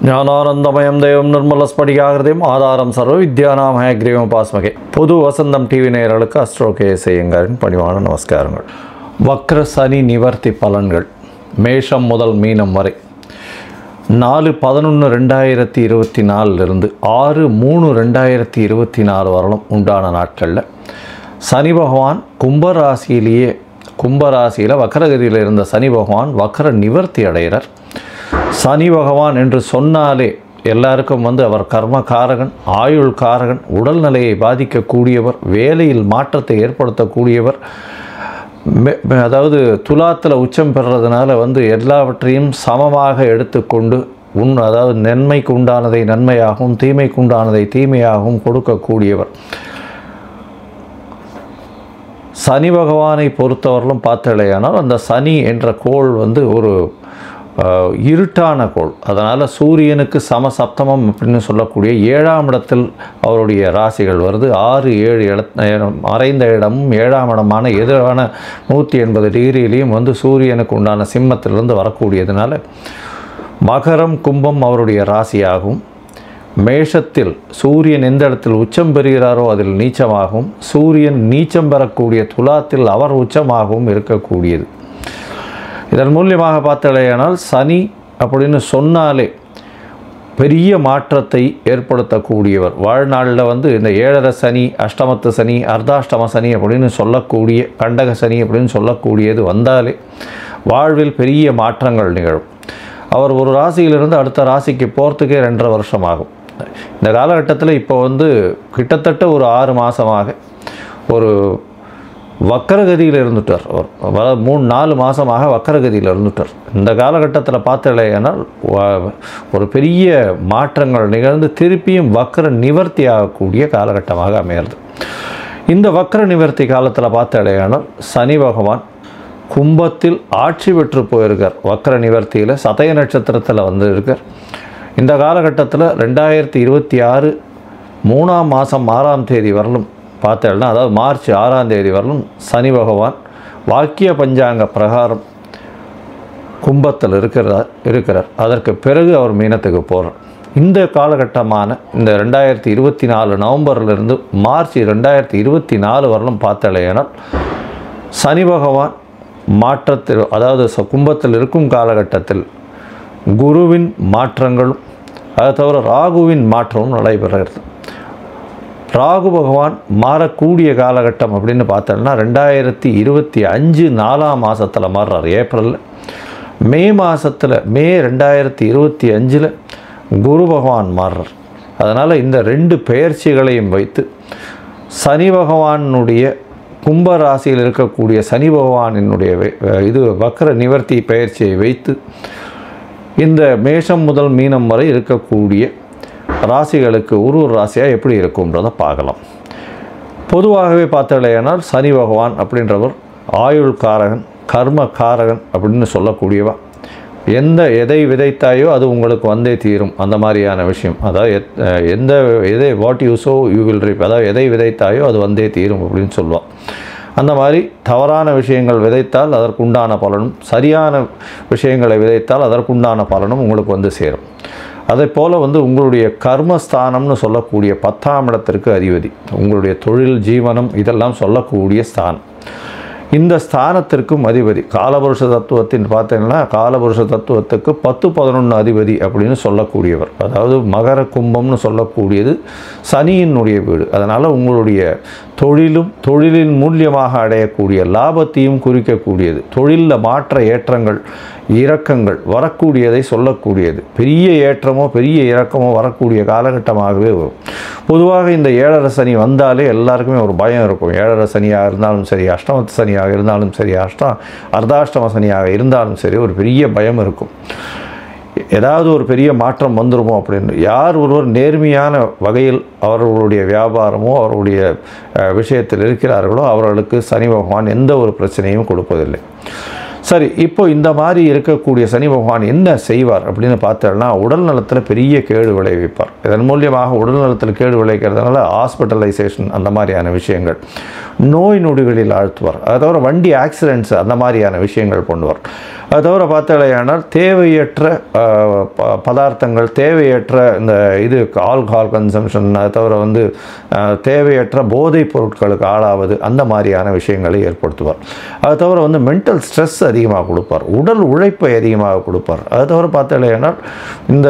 ஞானானந்தமயம் தெய்வம் நிர்மலஸ்படிகாகிருதியும் ஆதாரம் சர்வ வித்யானாம் ஹயக்ரீவம் பாஸ்மகே. புது வசந்தம் டிவி நேயர்களுக்கு அஸ்ட்ரோ கேஎஸ் ஐயங்காரின் பணிவான நமஸ்காரங்கள். வக்ர சனி நிவர்த்தி பலன்கள் மேஷம் முதல் மீனம் வரை 4/11/2024 6/3/2024 வரலும் உண்டான நாட்களில் சனி பகவான் கும்பராசியில் வக்ரகதியில் இருந்த சனி பகவான் வக்ர நிவர்த்தி அடைகிறார். சனி பகவான் என்று சொன்னாலே எல்லாருக்கும் அவர் கர்மகாரகன், ஆயுள் காரகன், உடல்நிலையை பாதிக்கக்கூடியவர், வேலையில் மாற்றத்தை ஏற்படுத்தக்கூடியவர். அதாவது துலாத்தில் உச்சம் பெறுறதுனால எல்லாவற்றையும் சமமாக எடுத்துக்கொண்டு அதாவது நன்மைக்கு உண்டானதை நன்மையாகவும் தீமைக்கு உண்டானதை தீமையாகவும் கொடுக்கக்கூடியவர். சனி பகவானை பொறுத்தவரையிலும் பார்த்தலையானால் அந்த சனி என்ற கோள் ஒரு இருட்டான கோள். அதனால் சூரியனுக்கு சமசப்தமம் அப்படின்னு சொல்லக்கூடிய 7ஆம் இடத்தில் அவருடைய ராசிகள் வருது. 6, 7 மறைந்த இடமும் 7ஆம் இடமான எதிரான 180 டிகிரியிலையும் சூரியனுக்கு உண்டான சிம்மத்திலிருந்து வரக்கூடியதுனால மகரம் கும்பம் அவருடைய ராசியாகவும், மேஷத்தில் சூரியன் எந்த இடத்தில் உச்சம் பெறுகிறாரோ அதில் நீச்சமாகவும், சூரியன் நீச்சம் பெறக்கூடிய துலாத்தில் அவர் உச்சமாகவும் இருக்கக்கூடியது. இதன் மூலியமாக பார்த்தலையானால் சனி அப்படின்னு சொன்னாலே பெரிய மாற்றத்தை ஏற்படுத்தக்கூடியவர். வாழ்நாளில் இந்த 7.5 சனி, அஷ்டமத்து சனி, அர்த்தாஷ்டம சனி அப்படின்னு சொல்லக்கூடிய கண்டக சனி அப்படின்னு சொல்லக்கூடியது வந்தாலே வாழ்வில் பெரிய மாற்றங்கள் நிகழும். அவர் ஒரு ராசியிலிருந்து அடுத்த ராசிக்கு போகிறதுக்கே 2.5 வருஷம் ஆகும். இந்த காலகட்டத்தில் இப்போ கிட்டத்தட்ட ஒரு 6 மாதமாக ஒரு வக்கரகதியில் இருந்துட்டார். அவர் 3-4 மாதமாக வக்கரகதியில் இருந்துட்டார். இந்த காலகட்டத்தில் பார்த்தலையானால் ஒரு பெரிய மாற்றங்கள் நிகழ்ந்து திருப்பியும் வக்கர நிவர்த்தி ஆகக்கூடிய காலகட்டமாக அமைகிறது. இந்த வக்கர நிவர்த்தி காலத்தில் பார்த்தலையானால் சனி பகவான் கும்பத்தில் ஆட்சி பெற்று போயிருக்கார். வக்கர நிவர்த்தியில் சதய நட்சத்திரத்தில் இருக்கார். இந்த காலகட்டத்தில் 2026 3ஆம் மாதம் 6ஆம் தேதி வரலும் பார்த்தேன்னா, அதாவது மார்ச் 6ஆம் தேதி வரலும் சனி பகவான் வாக்கிய பஞ்சாங்க பிரகாரம் கும்பத்தில் இருக்கிறார். அதற்கு பிறகு அவர் மீனத்துக்கு போகிறார். இந்த காலகட்டமான இந்த 2024 நவம்பரிலிருந்து மார்ச் 2024 வரலும் பார்த்தலையானால் சனி பகவான் மாற்றத்தில், அதாவது கும்பத்தில் இருக்கும் காலகட்டத்தில் குருவின் மாற்றங்களும் அதை தவிர ராகுவின் மாற்றமும் நடைபெறுகிறது. ராகு பகவான் மாறக்கூடிய காலகட்டம் அப்படின்னு பார்த்தோம்னா 2025 4ஆம் மாதத்தில் மாறுறார். ஏப்ரலில். மே மாதத்தில் மே 2025 குரு பகவான் மாறுறார். அதனால் இந்த 2 பெயர்ச்சிகளையும் வைத்து சனி பகவானுடைய கும்பராசியில் இருக்கக்கூடிய சனி பகவானினுடைய வக்ர நிவர்த்தி பெயர்ச்சியை வைத்து இந்த மேஷம் முதல் மீனம் வரை இருக்கக்கூடிய ராசிகளுக்கு ஒரு ராசியாக எப்படி இருக்கும்ன்றதை பார்க்கலாம். பொதுவாகவே பார்த்தலையானால் சனி பகவான் அப்படின்றவர் ஆயுள் காரகன், கர்ம காரகன் அப்படின்னு சொல்லக்கூடியவா. எதை விதைத்தாயோ அது உங்களுக்கு வந்தே தீரும், அந்த மாதிரியான விஷயம். அதாவது what you so you will ரீப், அதாவது எதை விதைத்தாயோ அது வந்தே தீரும் அப்படின்னு சொல்லுவாள். அந்த மாதிரி தவறான விஷயங்கள் விதைத்தால் அதற்குண்டான பலனும், சரியான விஷயங்களை விதைத்தால் அதற்குண்டான பலனும் உங்களுக்கு சேரும். அதே போல் உங்களுடைய கர்மஸ்தானம்னு சொல்லக்கூடிய 10ஆம் இடத்திற்கு அதிபதி, உங்களுடைய தொழில், ஜீவனம் இதெல்லாம் சொல்லக்கூடிய ஸ்தானம். இந்த ஸ்தானத்திற்கும் அதிபதி காலபுருஷ தத்துவத்தின் பார்த்தீங்கன்னா காலபுருஷ தத்துவத்துக்கு 10-11 அதிபதி அப்படின்னு சொல்லக்கூடியவர். அதாவது மகர கும்பம்னு சொல்லக்கூடியது சனியினுடைய வீடு. அதனால் உங்களுடைய தொழிலின் மூலியமாக அடையக்கூடிய லாபத்தையும் குறிக்கக்கூடியது. தொழிலில் மாற்ற ஏற்றங்கள் இறக்கங்கள் வரக்கூடியதை சொல்லக்கூடியது. பெரிய ஏற்றமோ பெரிய இறக்கமோ வரக்கூடிய காலகட்டமாகவே வரும். பொதுவாக இந்த 7.5 சனி வந்தாலே எல்லாருக்குமே ஒரு பயம் இருக்கும். 7.5 சனியாக இருந்தாலும் சரி, அஷ்டமத்து சனியாக இருந்தாலும் சரி, அர்த்தாஷ்டம சனியாக இருந்தாலும் சரி, ஒரு பெரிய பயம் இருக்கும். ஏதாவது ஒரு பெரிய மாற்றம் வந்துருமோ அப்படின்னு. யார் ஒருவர் நேர்மையான வகையில் அவர்களுடைய வியாபாரமோ அவருடைய விஷயத்தில் இருக்கிறார்களோ அவர்களுக்கு சனி பகவான் எந்த ஒரு பிரச்சனையும் கொடுப்பதில்லை. சரி, இப்போ இந்த மாதிரி இருக்கக்கூடிய சனி பகவான் என்ன செய்வார் அப்படின்னு பார்த்தோம்னா உடல் நலத்தில் பெரிய கேடு விளைவிப்பார். இதன் மூலியமாக உடல் நலத்தில் கேடு விளைவிக்கிறதுனால ஹாஸ்பிட்டலைசேஷன் அந்த மாதிரியான விஷயங்கள், நோய் நொடிகளில் ஆழ்த்துவார். அதை தவிர வண்டி ஆக்சிடென்ட்ஸ் அந்த மாதிரியான விஷயங்கள் பண்ணுவார். அது தவிர பார்த்தாலேயானால் தேவையற்ற பதார்த்தங்கள், தேவையற்ற இந்த இது ஆல்கஹால் கன்சம்ஷன், அது தவிர வந்து தேவையற்ற போதைப் பொருட்களுக்கு ஆளாவது, அந்த மாதிரியான விஷயங்களை ஏற்படுத்துவார். அது தவிர வந்து மென்டல் ஸ்ட்ரெஸ் அதிகமாக கொடுப்பார், உடல் உழைப்பை அதிகமாக கொடுப்பார். அது தவிர பார்த்தாலேயானால் இந்த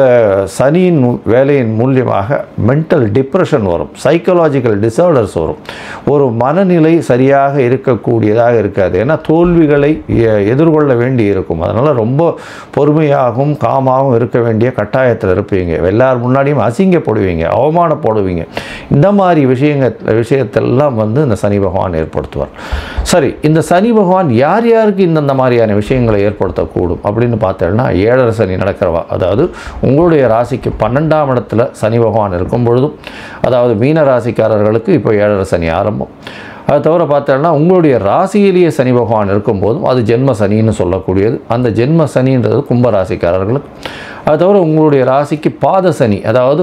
சனியின் வேலையின் மூலியமாக மென்டல் டிப்ரெஷன் வரும், சைக்கலாஜிக்கல் டிசார்டர்ஸ் வரும், ஒரு மனநிலை சரியாக இருக்கக்கூடியதாக இருக்காது. ஏன்னா தோல்விகளை எதிர்கொள்ள வேண்டி இருக்கும். அதனால் ரொம்ப பொறுமையாகவும் காமாகவும் இருக்க வேண்டிய கட்டாயத்தில் இருப்பீங்க. எல்லார் முன்னாடியும் அசிங்கப்படுவீங்க, அவமானப்படுவீங்க. இந்த மாதிரி விஷயத்தெல்லாம் வந்து இந்த சனி பகவான் ஏற்படுத்துவார். சரி, இந்த சனி பகவான் யார் யாருக்கு இந்த மாதிரியான விஷயங்களை ஏற்படுத்தக்கூடும் அப்படின்னு பார்த்தோம்னா, 7 சனி நடக்கிறவா, அதாவது உங்களுடைய ராசிக்கு 12ஆம் இடத்துல சனி பகவான் இருக்கும் பொழுதும், அதாவது மீன ராசிக்காரர்களுக்கு இப்போ 7 சனி ஆரம்பம். அது தவிர பார்த்தோம்னா உங்களுடைய ராசியிலேயே சனி பகவான் இருக்கும்போதும் அது ஜென்ம சனின்னு சொல்லக்கூடியது. அந்த ஜென்ம சனின்றது கும்பராசிக்காரர்களுக்கு. அது தவிர உங்களுடைய ராசிக்கு பாத சனி, அதாவது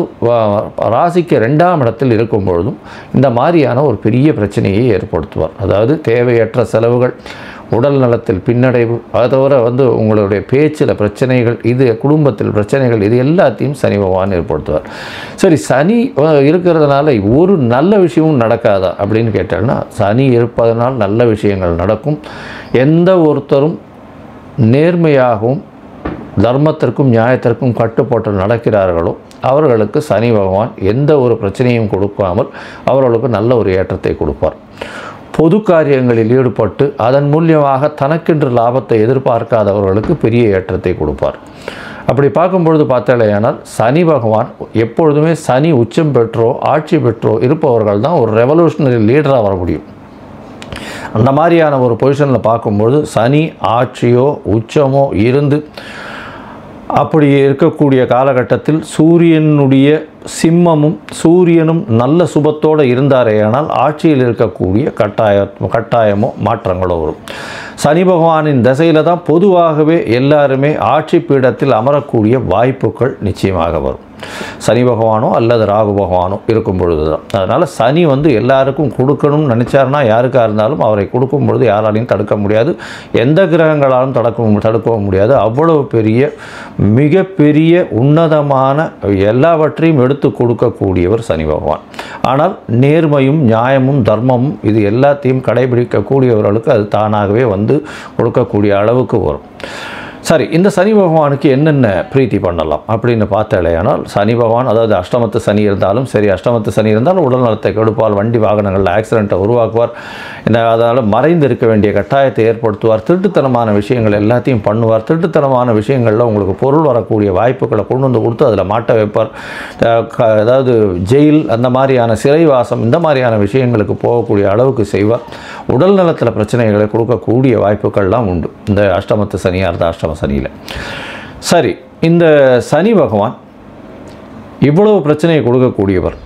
ராசிக்கு 2ஆம் இடத்தில் இருக்கும் பொழுதும் இந்த மாதிரியான ஒரு பெரிய பிரச்சனையை ஏற்படுத்துவார். அதாவது தேவையற்ற செலவுகள், உடல் நலத்தில் பின்னடைவு, அது தவிர வந்து உங்களுடைய பேச்சில் பிரச்சனைகள், இது குடும்பத்தில் பிரச்சனைகள், இது எல்லாத்தையும் சனி பகவான் ஏற்படுத்துவார். சரி, சனி இருக்கிறதுனால ஒரு நல்ல விஷயமும் நடக்காதா அப்படின்னு கேட்டால்னா, சனி இருப்பதனால் நல்ல விஷயங்கள் நடக்கும். எந்த ஒருத்தரும் நேர்மையாகவும் தர்மத்திற்கும் நியாயத்திற்கும் கட்டுப்பட்டு நடக்கிறார்களோ அவர்களுக்கு சனி பகவான் எந்த ஒரு பிரச்சனையும் கொடுக்காமல் அவர்களுக்கு நல்ல ஒரு ஏற்றத்தை கொடுப்பார். பொது காரியங்களில் ஈடுபட்டு அதன் மூலியமாக தனக்கென்று லாபத்தை எதிர்பார்க்காதவர்களுக்கு பெரிய ஏற்றத்தை கொடுப்பார். அப்படி பார்க்கும்பொழுது பார்த்தாலேயானால் சனி பகவான் எப்பொழுதுமே சனி உச்சம் பெற்றோ ஆட்சி பெற்றோ இருப்பவர்கள் தான் ஒரு ரெவல்யூஷனரி லீடராக வர முடியும். அந்த மாதிரியான ஒரு பொசிஷனில் பார்க்கும்பொழுது சனி ஆட்சியோ உச்சமோ இருந்து அப்படி இருக்கக்கூடிய காலகட்டத்தில் சூரியனுடைய சிம்மமும் சூரியனும் நல்ல சுபத்தோடு இருந்தாரேயானால் ஆட்சியில் இருக்கக்கூடிய கட்டாயமோ மாற்றங்களோ வரும். சனி பகவானின் திசையில் தான் பொதுவாகவே எல்லாருமே ஆட்சி பீடத்தில் அமரக்கூடிய வாய்ப்புகள் நிச்சயமாக வரும். சனி பகவானோ அல்லது ராகு பகவானோ இருக்கும் பொழுது தான். அதனால் சனி வந்து எல்லாருக்கும் கொடுக்கணும்னு நினச்சாருன்னா யாருக்காக இருந்தாலும் அவரை கொடுக்கும் பொழுது யாராலையும் தடுக்க முடியாது, எந்த கிரகங்களாலும் தடுக்கவும் முடியாது. அவ்வளவு பெரிய மிகப்பெரிய உன்னதமான எல்லாவற்றையும் எடுத்து கொடுக்கக்கூடியவர் சனி பகவான். ஆனால் நேர்மையும் நியாயமும் தர்மமும் இது எல்லாத்தையும் கடைபிடிக்கக்கூடியவர்களுக்கு அது தானாகவே வந்து கொடுக்கக்கூடிய அளவுக்கு வரும். சரி, இந்த சனி பகவானுக்கு என்னென்ன பிரீத்தி பண்ணலாம் அப்படின்னு பார்த்தாலேயானால், சனி பகவான் அதாவது அஷ்டமத்து சனி இருந்தாலும் சரி, அஷ்டமத்து சனி இருந்தாலும் உடல் நலத்தை கெடுப்பால், வண்டி வாகனங்களில் ஆக்சிடெண்ட்டை உருவாக்குவார். அதனால் மறைந்து இருக்க வேண்டிய கட்டாயத்தை ஏற்படுத்துவார். திருட்டுத்தனமான விஷயங்கள் எல்லாத்தையும் பண்ணுவார். திருட்டுத்தனமான விஷயங்களில் உங்களுக்கு பொருள் வரக்கூடிய வாய்ப்புகளை கொண்டு வந்து கொடுத்து அதில் மாட்ட வைப்பார். அதாவது ஜெயில், அந்த மாதிரியான சிறைவாசம், இந்த மாதிரியான விஷயங்களுக்கு போகக்கூடிய அளவுக்கு செய்வார். உடல் நலத்தில் பிரச்சனைகளை கொடுக்கக்கூடிய வாய்ப்புகள்லாம் உண்டு இந்த அஷ்டமத்து சனியாக இருந்தால் அஷ்டம சனியில். சரி, இந்த சனி பகவான் இவ்வளவு பிரச்சனையை கொடுக்கக்கூடியவர்.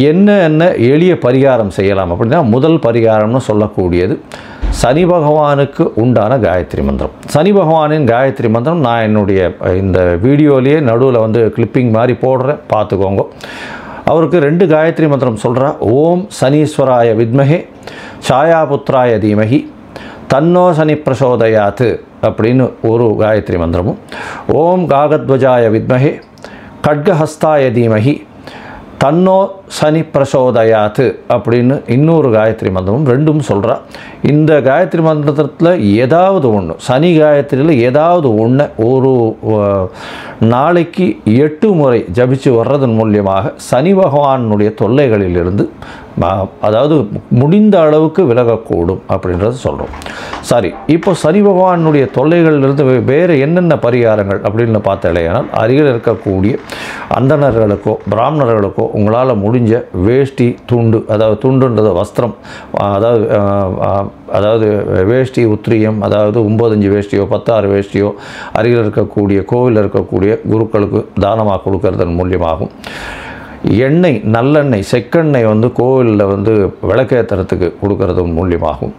என்ன எளிய பரிகாரம் செய்யலாம் அப்படின்னா, முதல் பரிகாரம்னு சொல்லக்கூடியது சனி பகவானுக்கு உண்டான காயத்ரி மந்திரம். சனி பகவானின் காயத்ரி மந்திரம் நான் என்னுடைய இந்த வீடியோலேயே நடுவில் வந்து கிளிப்பிங் மாதிரி போடுறேன், பார்த்துக்கோங்க. அவருக்கு 2 காயத்ரி மந்திரம் சொல்கிறா. ஓம் சனீஸ்வராய வித்மஹே சாயாபுத்ராய தீமஹி தன்னோ சனி பிரசோதயாத்து அப்படின்னு ஒரு காயத்ரி மந்திரமும், ஓம் காகத்வஜாய வித்மஹே கட்கஹஸ்தாய தீமஹி தன்னோ சனி பிரசோதயாத்து அப்படின்னு இன்னொரு காயத்ரி மந்திரமும் 2ம் சொல்கிறா. இந்த காயத்ரி மந்திரத்தில் ஏதாவது ஒன்று, சனி காயத்ரியில் ஏதாவது ஒன்று ஒரு நாளைக்கு 8 முறை ஜபிச்சு வர்றதன் மூலியமாக சனி பகவானுடைய தொல்லைகளிலிருந்து அதாவது முடிந்த அளவுக்கு விலகக்கூடும் அப்படின்றது சொல்கிறோம். சரி, இப்போ சனி பகவானுடைய தொல்லைகளிலிருந்து வேறு என்னென்ன பரிகாரங்கள் அப்படின்னு பார்த்தாலேயானால், அருகில் இருக்கக்கூடிய அந்தணர்களுக்கோ பிராமணர்களுக்கோ உங்களால் முடிஞ்ச வேஷ்டி துண்டு, அதாவது துண்டுன்றது வஸ்திரம், அதாவது வேஷ்டி உத்திரியம், அதாவது 9 வேஷ்டியோ 16 வேஷ்டியோ அருகில் இருக்கக்கூடிய கோவிலில் இருக்கக்கூடிய குருக்களுக்கு தானமாக கொடுக்கறதன் மூலியமாகும். எண்ணெய், நல்லெண்ணெய், செக்கெண்ணெய் வந்து கோவிலில் வந்து விளக்கேற்றுறதுக்கு கொடுக்கறது மூலியமாகும்.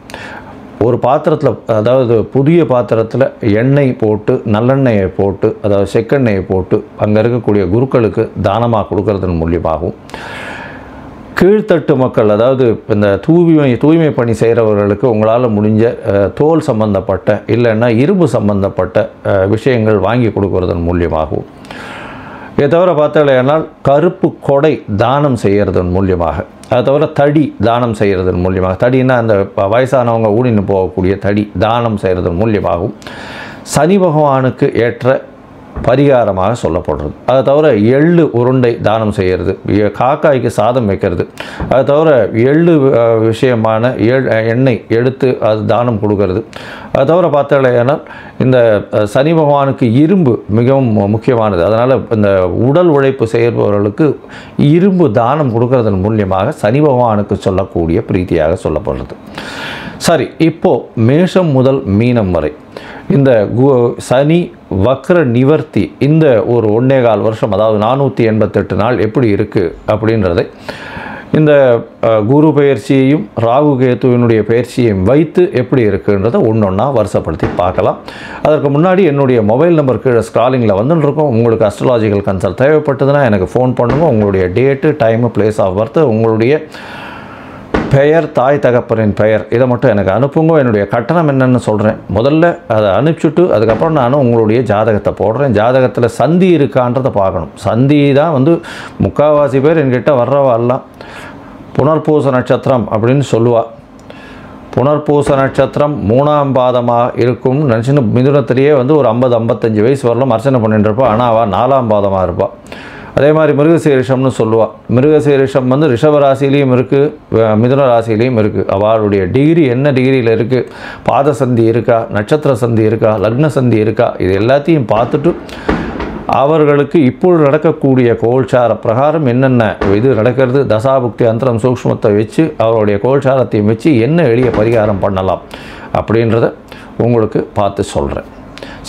ஒரு பாத்திரத்தில், அதாவது புதிய பாத்திரத்தில் எண்ணெய் போட்டு நல்லெண்ணெயை போட்டு, அதாவது செக்கெண்ணெயை போட்டு அங்கே இருக்கக்கூடிய குருக்களுக்கு தானமாக கொடுக்கறதன் மூலியமாகும். கீழ்த்தட்டு மக்கள், அதாவது இந்த தூய்மை பணி செய்கிறவர்களுக்கு உங்களால் முடிஞ்ச தோல் சம்பந்தப்பட்ட இல்லைன்னா இரும்பு சம்பந்தப்பட்ட விஷயங்கள் வாங்கி கொடுக்கறதன் மூலியமாகவும், இதை தவிர பார்த்தாலேனால் கருப்பு கொடை தானம் செய்கிறதன் மூலியமாக, அதை தவிர தடி தானம் செய்கிறதன் மூலியமாக, தடின்னா அந்த வயசானவங்க ஊனின்னு போகக்கூடிய தடி தானம் செய்கிறதன் மூலியமாகவும் சனி பகவானுக்கு ஏற்ற பரிகாரமாக சொல்லப்படுறது. அதை தவிர எள்ளு உருண்டை தானம் செய்கிறது, காக்காய்க்கு சாதம் வைக்கிறது, அதை தவிர எள்ளு விஷயமான எண்ணெய் எடுத்து அது தானம் கொடுக்கறது. அதை தவிர பார்த்தாலேனா இந்த சனி பகவானுக்கு இரும்பு மிகவும் முக்கியமானது. அதனால் இந்த உடல் உழைப்பு செய்பவர்களுக்கு இரும்பு தானம் கொடுக்கறதன் மூலியமாக சனி பகவானுக்கு சொல்லக்கூடிய பிரீத்தியாக சொல்லப்படுறது. சரி, இப்போது மேஷம் முதல் மீனம் வரை இந்த சனி வக்ர நிவர்த்தி இந்த ஒரு 1.25 வருஷம், அதாவது 488 நாள் எப்படி இருக்குது அப்படின்றதை இந்த குரு பயிற்சியையும் ராகு கேத்துவினுடைய பயிற்சியையும் வைத்து எப்படி இருக்குன்றதை ஒன்றொன்னா வருஷப்படுத்தி பார்க்கலாம். அதற்கு முன்னாடி என்னுடைய மொபைல் நம்பர் கீழே ஸ்க்ராலிங்கில் வந்துட்டுருக்கோம். உங்களுக்கு அஸ்ட்ராலாஜிக்கல் கன்சல்ட் தேவைப்பட்டதுன்னா எனக்கு ஃபோன் பண்ணுங்கள். உங்களுடைய date, time, place of birth, உங்களுடைய பெயர், தாய் தகப்பனின் பெயர், இதை மட்டும் எனக்கு அனுப்புங்க. என்னுடைய கட்டணம் என்னென்னு சொல்கிறேன். முதல்ல அதை அனுப்பிச்சுட்டு அதுக்கப்புறம் நான் உங்களுடைய ஜாதகத்தை போடுறேன். ஜாதகத்தில் சந்தி இருக்கான்றதை பார்க்கணும். சந்தி தான் முக்கால்வாசி பேர் என்கிட்ட வர்றவாலாம் புனர்பூச நட்சத்திரம் அப்படின்னு சொல்லுவாள். புனர்பூச நட்சத்திரம் 3ஆம் பாதமாக இருக்கும்னு நினச்சின்னு மிதுனத்திலேயே ஒரு 50-55 வயசு வரலாம் அர்ச்சனை பண்ணிட்டு இருப்பாள். ஆனால் அவள் 4ஆம் பாதமாக இருப்பாள். அதே மாதிரி மிருகசீரிஷம்னு சொல்லுவாள். மிருகசீரிஷம் ரிஷப ராசிலையும் இருக்குது, மிதுன ராசிலையும் இருக்குது. அவளுடைய டிகிரி என்ன டிகிரியில் இருக்குது, பாத சந்தி இருக்கா, நட்சத்திர சந்தி இருக்கா, லக்ன சந்தி இருக்கா, இது எல்லாத்தையும் பார்த்துட்டு அவர்களுக்கு இப்பொழுது நடக்கக்கூடிய கோல்சார பிரகாரம் என்னென்ன இது நடக்கிறது, தசாபுக்தி அந்தரம் சூக்ஷ்மத்தை வச்சு அவருடைய கோல்சாரத்தையும் வச்சு என்ன எளிய பரிகாரம் பண்ணலாம் அப்படின்றத உங்களுக்கு பார்த்து சொல்கிறேன்.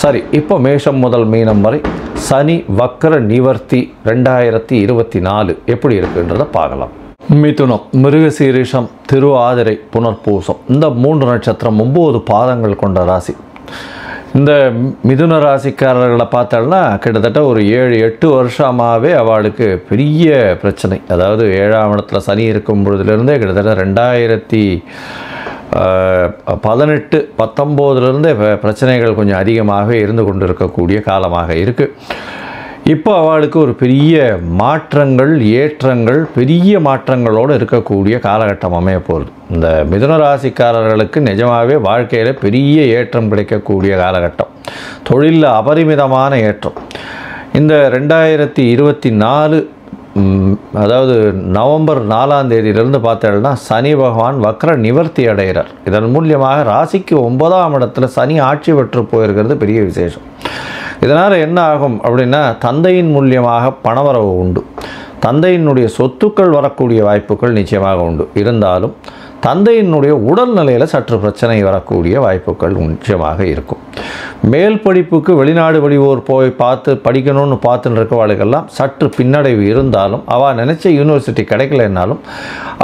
சரி, இப்போ மேஷம் முதல் மீனம் வரை சனி வக்ர நிவர்த்தி 2024 எப்படி இருக்குன்றதை பார்க்கலாம். மிதுனம், மிருகசீரிஷம், திருவாதிரை, புனர்பூசம் இந்த 3 நட்சத்திரம் 9 பாதங்கள் கொண்ட ராசி. இந்த மிதுன ராசிக்காரர்களை பார்த்தோம்னா கிட்டத்தட்ட ஒரு 7-8 வருஷமாகவே அவளுக்கு பெரிய பிரச்சனை. அதாவது 7ஆம் இடத்துல சனி இருக்கும் பொழுதுலேருந்தே கிட்டத்தட்ட 2018-19 பிரச்சனைகள் கொஞ்சம் அதிகமாக இருந்து கொண்டு இருக்கக்கூடிய காலமாக இருக்குது. இப்போ அவளுக்கு ஒரு பெரிய மாற்றங்கள், ஏற்றங்கள், பெரிய மாற்றங்களோடு இருக்கக்கூடிய காலகட்டம் அமைய போகுது. இந்த மிதுன ராசிக்காரர்களுக்கு நிஜமாகவே வாழ்க்கையில் பெரிய ஏற்றம் கிடைக்கக்கூடிய காலகட்டம், தொழிலில் அபரிமிதமான ஏற்றம். இந்த 2024 அதாவது நவம்பர் 4ஆம் தேதியிலிருந்து பார்த்தேன்னா சனி பகவான் வக்ர நிவர்த்தி அடைகிறார். இதன் மூலியமாக ராசிக்கு 9ஆம் இடத்துல சனி ஆட்சி பெற்று போயிருக்கிறது பெரிய விசேஷம். இதனால் என்ன ஆகும் அப்படின்னா தந்தையின் மூலியமாக பணவரவு உண்டு, தந்தையினுடைய சொத்துக்கள் வரக்கூடிய வாய்ப்புகள் நிச்சயமாக உண்டு. இருந்தாலும் தந்தையினுடைய உடல்நிலையில் சற்று பிரச்சனை வரக்கூடிய வாய்ப்புகள் நிச்சயமாக இருக்கும். மேல் படிப்புக்கு வெளிநாடு வெளியூர் போய் படிக்கணும்னு பார்த்துன்னு இருக்கவாளுக்கெல்லாம் சற்று பின்னடைவு இருந்தாலும் அவள் நினச்ச யூனிவர்சிட்டி கிடைக்கலன்னாலும்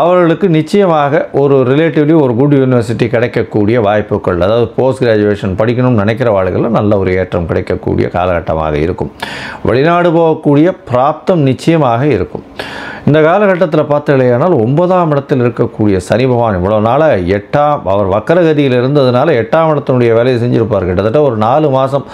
அவர்களுக்கு நிச்சயமாக ஒரு ரிலேட்டிவ்லி ஒரு குட் யூனிவர்சிட்டி கிடைக்கக்கூடிய வாய்ப்புகள், அதாவது போஸ்ட் கிராஜுவேஷன் படிக்கணும்னு நினைக்கிறவாளுகளில் நல்ல ஒரு ஏற்றம் கிடைக்கக்கூடிய காலகட்டமாக இருக்கும். வெளிநாடு போகக்கூடிய பிராப்தம் நிச்சயமாக இருக்கும். இந்த காலகட்டத்தில் பார்த்தீங்கன்னா 9ஆம் இடத்தில் இருக்கக்கூடிய சனி பகவான் இவ்வளோ நாளாக அவர் வக்கரகதியில் இருந்ததுனால 8ஆம் இடத்தினுடைய வேலையை செஞ்சுருப்பார். கிட்டத்தட்ட ஒரு 4 மாதம்,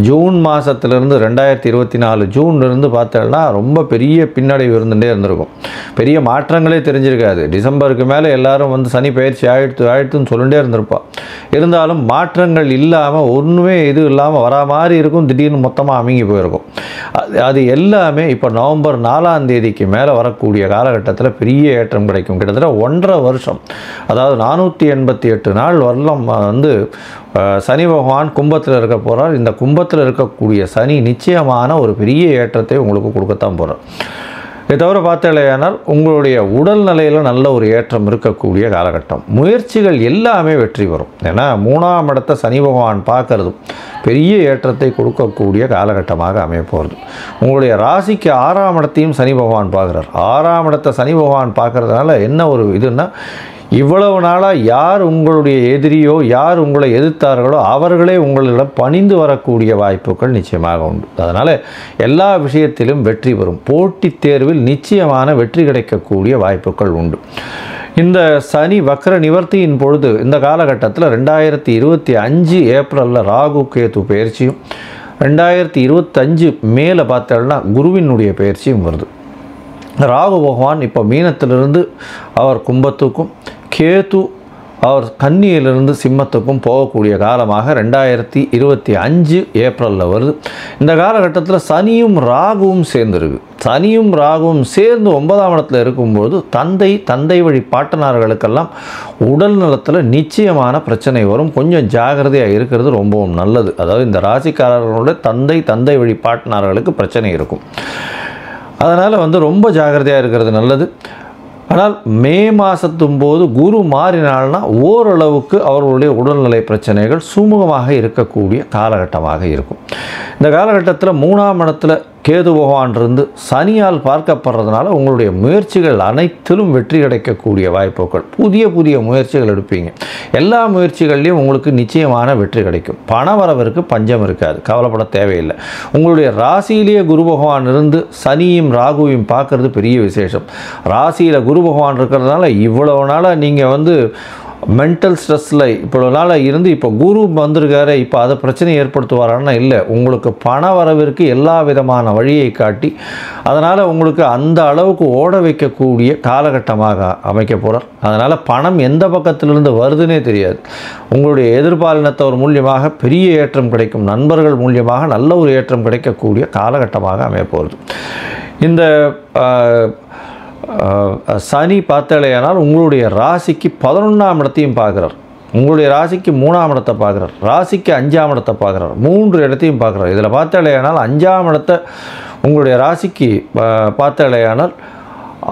ஜூன் மாதத்திலிருந்து 2024 ஜூன்லேருந்து பார்த்தோம்னா ரொம்ப பெரிய பின்னடைவு இருந்துகிட்டே இருந்திருக்கும். பெரிய மாற்றங்களே தெரிஞ்சிருக்காது. டிசம்பருக்கு மேலே எல்லாரும் சனி பயிற்சி ஆயிடுத்துன்னு சொல்லிகிட்டே இருந்திருப்பாள். இருந்தாலும் மாற்றங்கள் இல்லாமல் ஒன்றுமே இது இல்லாமல் வரா மாதிரி இருக்கும். திடீர்னு மொத்தமாக அமுங்கி போயிருக்கும். அது எல்லாமே இப்போ நவம்பர் 4ஆம் தேதிக்கு மேலே வரக்கூடிய காலகட்டத்தில் பெரிய ஏற்றம் கிடைக்கும். கிட்டத்தட்ட 1.5 வருஷம், அதாவது 488 நாள் வரலாம் சனி பகவான் கும்பத்தில் இருக்க போகிறார். இந்த கும்பத்தில் இருக்கக்கூடிய சனி நிச்சயமான ஒரு பெரிய ஏற்றத்தை உங்களுக்கு கொடுக்கத்தான் போகிறார். இதை தவிர பார்த்தேனால் உங்களுடைய உடல்நிலையில் நல்ல ஒரு ஏற்றம் இருக்கக்கூடிய காலகட்டம். முயற்சிகள் எல்லாமே வெற்றி வரும். ஏன்னா 3ஆம் இடத்தை சனி பகவான் பார்க்கறதும் பெரிய ஏற்றத்தை கொடுக்கக்கூடிய காலகட்டமாக அமைய போகிறது. உங்களுடைய ராசிக்கு 6ஆம் இடத்தையும் சனி பகவான் பார்க்குறார். 6ஆம் இடத்தை சனி பகவான் பார்க்குறதுனால என்ன ஒரு இதுன்னா இவ்வளவு நாளாக யார் உங்களுடைய எதிரியோ யார் உங்களை எதிர்த்தார்களோ அவர்களே உங்களிடம் பணிந்து வரக்கூடிய வாய்ப்புகள் நிச்சயமாக உண்டு. அதனால் எல்லா விஷயத்திலும் வெற்றி பெறும். போட்டித் தேர்வில் நிச்சயமான வெற்றி கிடைக்கக்கூடிய வாய்ப்புகள் உண்டு. இந்த சனி வக்ர நிவர்த்தியின் பொழுது இந்த காலகட்டத்தில் 2025 ஏப்ரலில் ராகு கேது பயிற்சியும் 2025 மேலே பார்த்தோம்னா குருவினுடைய பயிற்சியும் வருது. ராகு பகவான் இப்போ மீனத்திலிருந்து அவர் கும்பத்துக்கும், கேது அவர் கன்னியிலிருந்து சிம்மத்துக்கும் போகக்கூடிய காலமாக 2025 ஏப்ரலில் வருது. இந்த காலகட்டத்தில் சனியும் ராகுவும் சேர்ந்துருக்கு. சனியும் ராகுவும் சேர்ந்து 9ஆம் இடத்துல இருக்கும்போது தந்தை வழி பாட்டனார்களுக்கெல்லாம் உடல் நலத்தில் நிச்சயமான பிரச்சனை வரும். கொஞ்சம் ஜாகிரதையாக இருக்கிறது ரொம்பவும் நல்லது. அதாவது இந்த ராசிக்காரர்களோட தந்தை வழி பாட்டனார்களுக்கு பிரச்சனை இருக்கும். அதனால் ரொம்ப ஜாகிரதையாக இருக்கிறது நல்லது. ஆனால் மே மாதத்தும் போது குரு மாறினால்னா ஓரளவுக்கு அவர்களுடைய உடல்நிலை பிரச்சனைகள் சுமூகமாக இருக்கக்கூடிய காலகட்டமாக இருக்கும். இந்த காலகட்டத்தில் 3ஆம் இடத்துல கேது பகவான் இருந்து சனியால் பார்க்கப்படுறதுனால உங்களுடைய முயற்சிகள் அனைத்திலும் வெற்றி கிடைக்கக்கூடிய வாய்ப்புகள். புதிய முயற்சிகள் எடுப்பீங்க. எல்லா முயற்சிகள்லையும் உங்களுக்கு நிச்சயமான வெற்றி கிடைக்கும். பண வரவிற்கு பஞ்சம் இருக்காது, கவலைப்பட தேவையில்லை. உங்களுடைய ராசியிலேயே குரு பகவான் இருந்து சனியும் ராகுவையும் பார்க்கறது பெரிய விசேஷம். ராசியில் குரு பகவான் இருக்கிறதுனால இவ்வளவு நாளாக நீங்கள் மென்டல் ஸ்ட்ரெஸ்ஸில் இவ்வளோ நாளாக இருந்து இப்போ குரு வந்திருக்காரு, இப்போ அதை பிரச்சனை ஏற்படுத்துவாரான்னா இல்லை. உங்களுக்கு பண வரவிற்கு எல்லா விதமான வழியை காட்டி அதனால் உங்களுக்கு அந்த அளவுக்கு ஓட வைக்கக்கூடிய காலகட்டமாக அமைக்க போகிறார். அதனால் பணம் எந்த பக்கத்திலிருந்து வருதுன்னே தெரியாது. உங்களுடைய எதிர்பாலினத்தவர் மூலியமாக பெரிய ஏற்றம் கிடைக்கும். நண்பர்கள் மூலியமாக நல்ல ஒரு ஏற்றம் கிடைக்கக்கூடிய காலகட்டமாக அமைய போகிறது. இந்த சனி பார்த்தாலேயானால் உங்களுடைய ராசிக்கு 11ஆம் இடத்தையும் பார்க்குறார். உங்களுடைய ராசிக்கு 3ஆம் இடத்தை பார்க்குறார். ராசிக்கு 5ஆம் இடத்தை பார்க்குறார். 3 இடத்தையும் பார்க்குறார். இதில் பார்த்தாலேயானால் 5ஆம் இடத்தை உங்களுடைய ராசிக்கு பார்த்தாலேயானால்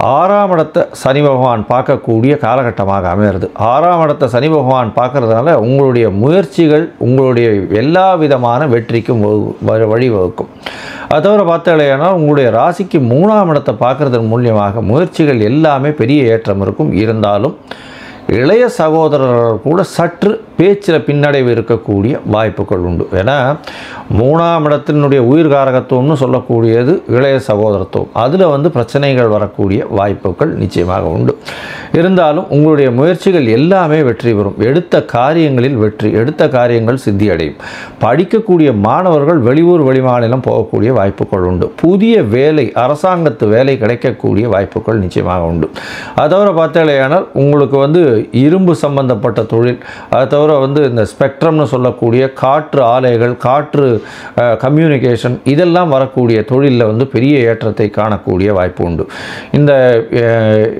6ஆம் இடத்தை சனி பகவான் பார்க்கக்கூடிய காலகட்டமாக அமைகிறது. 6ஆம் இடத்தை சனி பகவான் பார்க்கறதுனால உங்களுடைய முயற்சிகள் உங்களுடைய எல்லா விதமான வெற்றிக்கும் வழிவகுக்கும். அது தவிர பார்த்தாலேயானால் உங்களுடைய ராசிக்கு 3ஆம் இடத்தை பார்க்கறதன் மூலியமாக முயற்சிகள் எல்லாமே பெரிய ஏற்றம் இருக்கும். இருந்தாலும் இளைய சகோதரர்கள் கூட சற்று பேச்சில் பின்னடைவு இருக்கக்கூடிய வாய்ப்புகள் உண்டு. ஏன்னா 3ஆம் இடத்தினுடைய உயிர்காரகத்துவம்னு சொல்லக்கூடியது இளைய சகோதரத்துவம். அதில் பிரச்சனைகள் வரக்கூடிய வாய்ப்புகள் நிச்சயமாக உண்டு. இருந்தாலும் உங்களுடைய முயற்சிகள் எல்லாமே வெற்றி பெறும். எடுத்த காரியங்களில் வெற்றி, எடுத்த காரியங்கள் சித்தியடையும். படிக்கக்கூடிய மாணவர்கள் வெளியூர் வெளிமாநிலம் போகக்கூடிய வாய்ப்புகள் உண்டு. புதிய வேலை, அரசாங்கத்து வேலை கிடைக்கக்கூடிய வாய்ப்புகள் நிச்சயமாக உண்டு. அது தவிர பார்த்தாலேயானால் உங்களுக்கு இரும்பு சம்பந்தப்பட்ட தொழில், அது தவிர இந்த ஸ்பெக்ட்ரம்னு சொல்லக்கூடிய காற்று ஆலைகள், காற்று கம்யூனிகேஷன், இதெல்லாம் வரக்கூடிய தொழிலில் பெரிய ஏற்றத்தை காணக்கூடிய வாய்ப்பு உண்டு.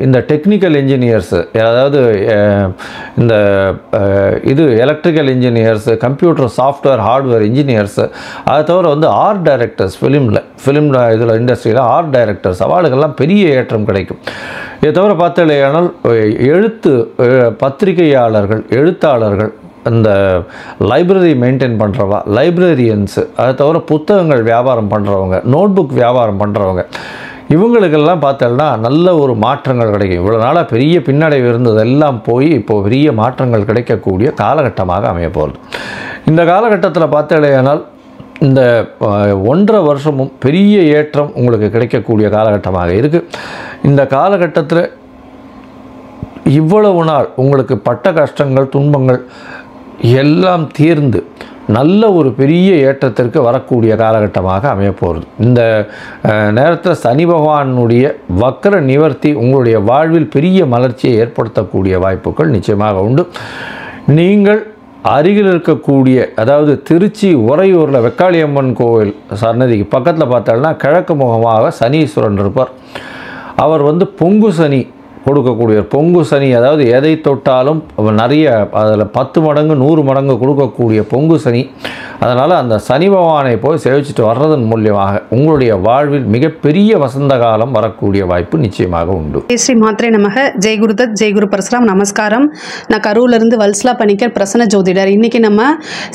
இந்த டெக்னிக்கல் இன்ஜினியர்ஸ், அதாவது இந்த electrical engineers, computer software hardware engineers, அது தவிர ஆர்ட் டைரக்டர்ஸ், ஃபிலிம் இதில் இண்டஸ்ட்ரியில் ஆர்ட் டைரக்டர்ஸ் அவளுக்கெல்லாம் பெரிய ஏற்றம் கிடைக்கும். இதை தவிர பார்த்தாலேயானால் எழுத்து பத்திரிகையாளர்கள், எழுத்தாளர்கள், இந்த லைப்ரரி மெயின்டைன் பண்ணுறவா, லைப்ரரியன்ஸு, அதை தவிர புத்தகங்கள் வியாபாரம் பண்ணுறவங்க, நோட்புக் வியாபாரம் பண்ணுறவங்க, இவங்களுக்கெல்லாம் பார்த்தோம்னா நல்ல ஒரு மாற்றங்கள் கிடைக்கும். இவ்வளோ நாளாக பெரிய பின்னடைவு இருந்ததெல்லாம் போய் இப்போது பெரிய மாற்றங்கள் கிடைக்கக்கூடிய காலகட்டமாக அமைய போகிறது. இந்த காலகட்டத்தில் பார்த்தேனால் இந்த 1.5 வருஷமும் பெரிய ஏற்றம் உங்களுக்கு கிடைக்கக்கூடிய காலகட்டமாக இருக்குது. இந்த காலகட்டத்தில் இவ்வளவு நாள் உங்களுக்கு பட்ட கஷ்டங்கள், துன்பங்கள் எல்லாம் தீர்ந்து நல்ல ஒரு பெரிய ஏற்றத்திற்கு வரக்கூடிய காலகட்டமாக அமையப்போகிறது. இந்த நேரத்தில் சனி பகவானுடைய வக்ர நிவர்த்தி உங்களுடைய வாழ்வில் பெரிய மலர்ச்சியை ஏற்படுத்தக்கூடிய வாய்ப்புகள் நிச்சயமாக உண்டு. நீங்கள் அருகில் இருக்கக்கூடிய, அதாவது திருச்சி உறையூரில் வெக்காளியம்மன் கோவில் சன்னதிக்கு பக்கத்தில் பார்த்தோம்னா கிழக்கு முகமாக சனீஸ்வரன் இருப்பார். அவர் பொங்கு சனி கொடுக்கக்கூடிய பொங்கு சனி, அதாவது எதை தொட்டாலும் நிறைய அதில் 10 மடங்கு 100 மடங்கு கொடுக்கக்கூடிய பொங்கு சனி. அதனால் அந்த சனி பகவானை போய் சேவிச்சுட்டு வர்றதன் மூலியமாக உங்களுடைய வாழ்வில் மிகப்பெரிய வசந்த காலம் வரக்கூடிய வாய்ப்பு நிச்சயமாக உண்டு. ஸ்ரீ மாத்ரே நமக. ஜெய் குருதத், ஜெய் குரு பரசுராம். நமஸ்காரம். நான் கரூர்லேருந்து வல்சலா பணிக்கர், பிரசன்ன ஜோதிடர். இன்றைக்கி நம்ம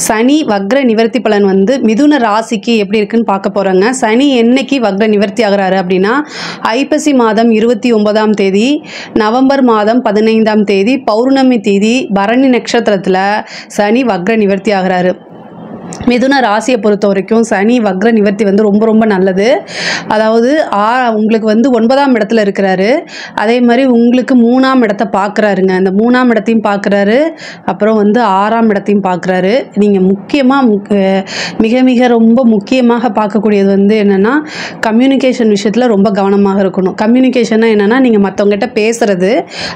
சனி வக்ர நிவர்த்தி பலன் மிதுன ராசிக்கு எப்படி இருக்குன்னு பார்க்க போகிறோங்க. சனி என்னைக்கு வக்ர நிவர்த்தி ஆகிறாரு அப்படின்னா ஐப்பசி மாதம் 29ஆம் தேதி நவம்பர் மாதம் 15ஆம் தேதி பௌர்ணமி தேதி பரணி நட்சத்திரத்தில் சனி வக்ர நிவர்த்தி ஆகிறாரு. மிதுன ராசியை பொறுத்த வரைக்கும் சனி வக்ர நிவர்த்தி வந்து ரொம்ப ரொம்ப நல்லது. அதாவது உங்களுக்கு வந்து 9ஆம் இடத்துல இருக்கிறாரு. அதே மாதிரி உங்களுக்கு 3ஆம் இடத்தை பார்க்குறாருங்க. அந்த 3ஆம் இடத்தையும் பார்க்குறாரு, அப்புறம் வந்து 6ஆம் இடத்தையும் பார்க்குறாரு. நீங்கள் மிக மிக ரொம்ப முக்கியமாக பார்க்கக்கூடியது வந்து என்னென்னா, கம்யூனிகேஷன் விஷயத்தில் ரொம்ப கவனமாக இருக்கணும். கம்யூனிகேஷன்னா என்னென்னா, நீங்கள் மற்றவங்ககிட்ட பேசுகிறது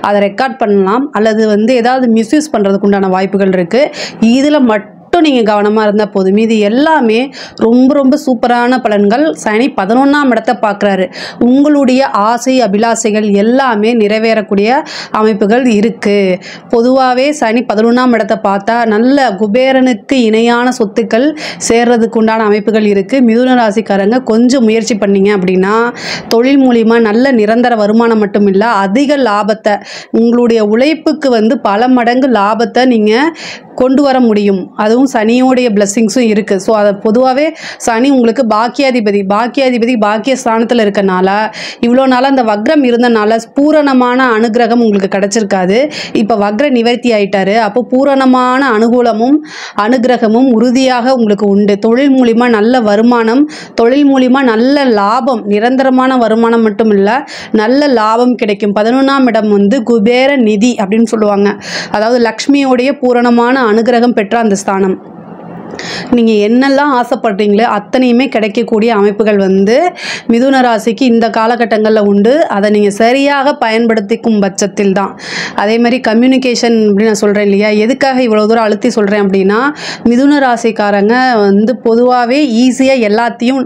அதை ரெக்கார்ட் பண்ணலாம், அல்லது வந்து ஏதாவது மிஸ்யூஸ் பண்ணுறதுக்கு உண்டான வாய்ப்புகள் இருக்குது. இதில் மட்டும் நீங்கள் கவனமாக இருந்தால் போதும். மீது எல்லாமே ரொம்ப ரொம்ப சூப்பரான பலன்கள். சனி 11ஆம் இடத்தை பார்க்குறாரு. உங்களுடைய ஆசை அபிலாசைகள் எல்லாமே நிறைவேறக்கூடிய அமைப்புகள் இருக்குது. பொதுவாகவே சனி 11ஆம் இடத்தை பார்த்தா நல்ல குபேரனுக்கு இணையான சொத்துக்கள் சேர்றதுக்கு உண்டான அமைப்புகள் இருக்குது. மிதுன ராசிக்காரங்க கொஞ்சம் முயற்சி பண்ணீங்க அப்படின்னா தொழில் மூலிமா நல்ல நிரந்தர வருமானம் மட்டும் இல்லை, அதிக லாபத்தை, உங்களுடைய உழைப்புக்கு வந்து பல மடங்கு லாபத்தை நீங்கள் கொண்டு வர முடியும். அதுவும் சனியோடைய பிளெஸ்ஸிங்ஸும் இருக்குது. ஸோ அதை பொதுவாகவே சனி உங்களுக்கு பாக்கியாதிபதி பாக்கிய ஸ்தானத்தில் இருக்கனால இவ்வளோ நாளாக அந்த வக்ரம் இருந்தனால பூரணமான அனுகிரகம் உங்களுக்கு கிடச்சிருக்காது. இப்போ வக்ர நிவர்த்தி ஆயிட்டாரு. அப்போ பூரணமான அனுகிரகமும் உறுதியாக உங்களுக்கு உண்டு. தொழில் மூலிமா நல்ல வருமானம், தொழில் மூலிமா நல்ல லாபம், நிரந்தரமான வருமானம் மட்டும் இல்லை, நல்ல லாபம் கிடைக்கும். 11ஆம் இடம் வந்து குபேர நிதி அப்படின்னு சொல்லுவாங்க. அதாவது லக்ஷ்மியோடைய பூரணமான அனுகிரகம் பெற்ற அந்த ஸ்தானம். நீங்கள் என்னெல்லாம் ஆசைப்படுறீங்களோ அத்தனையுமே கிடைக்கக்கூடிய அமைப்புகள் வந்து மிதுன ராசிக்கு இந்த காலகட்டங்களில் உண்டு. அதை நீங்கள் சரியாக பயன்படுத்திக்கும் பட்சத்தில் தான். அதே மாதிரி கம்யூனிகேஷன் அப்படின்னு நான் சொல்கிறேன் இல்லையா, எதுக்காக இவ்வளோ தூரம் அழுத்தி சொல்கிறேன் அப்படின்னா, மிதுன ராசிக்காரங்க வந்து பொதுவாகவே ஈஸியாக எல்லாத்தையும்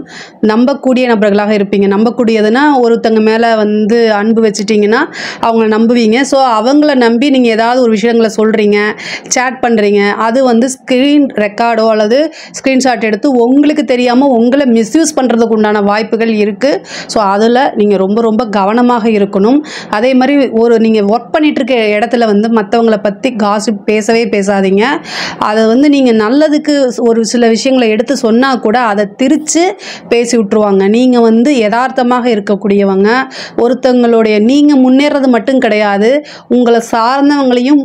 நம்பக்கூடிய நபர்களாக இருப்பீங்க. நம்பக்கூடியதுன்னா ஒருத்தங்க மேலே வந்து அன்பு வச்சுட்டிங்கன்னா அவங்கள நம்புவீங்க. ஸோ அவங்கள நம்பி நீங்கள் ஏதாவது ஒரு விஷயங்களை சொல்கிறீங்க, சேட் பண்ணுறீங்க, அது வந்து ஸ்க்ரீன் ரெக்கார்டோ அல்லது ஸ்க்ரீன்ஷாட் எடுத்து உங்களுக்கு தெரியாமல் உங்களை மிஸ்யூஸ் பண்ணுறதுக்கு உண்டான வாய்ப்புகள் இருக்குது. ஸோ அதில் நீங்கள் ரொம்ப ரொம்ப கவனமாக இருக்கணும். அதே மாதிரி நீங்கள் ஒர்க் பண்ணிகிட்டு இருக்க இடத்துல வந்து மற்றவங்களை பற்றி காசிப் பேசவே பேசாதீங்க. அதை வந்து நீங்கள் நல்லதுக்கு ஒரு சில விஷயங்களை எடுத்து சொன்னால் கூட அதை திரித்து பேசி விட்டுருவாங்க. நீங்கள் வந்து யதார்த்தமாக இருக்கக்கூடியவங்க. ஒருத்தவங்களுடைய நீங்கள் முன்னேறது மட்டும் கிடையாது, உங்களை சார்ந்தவங்களையும்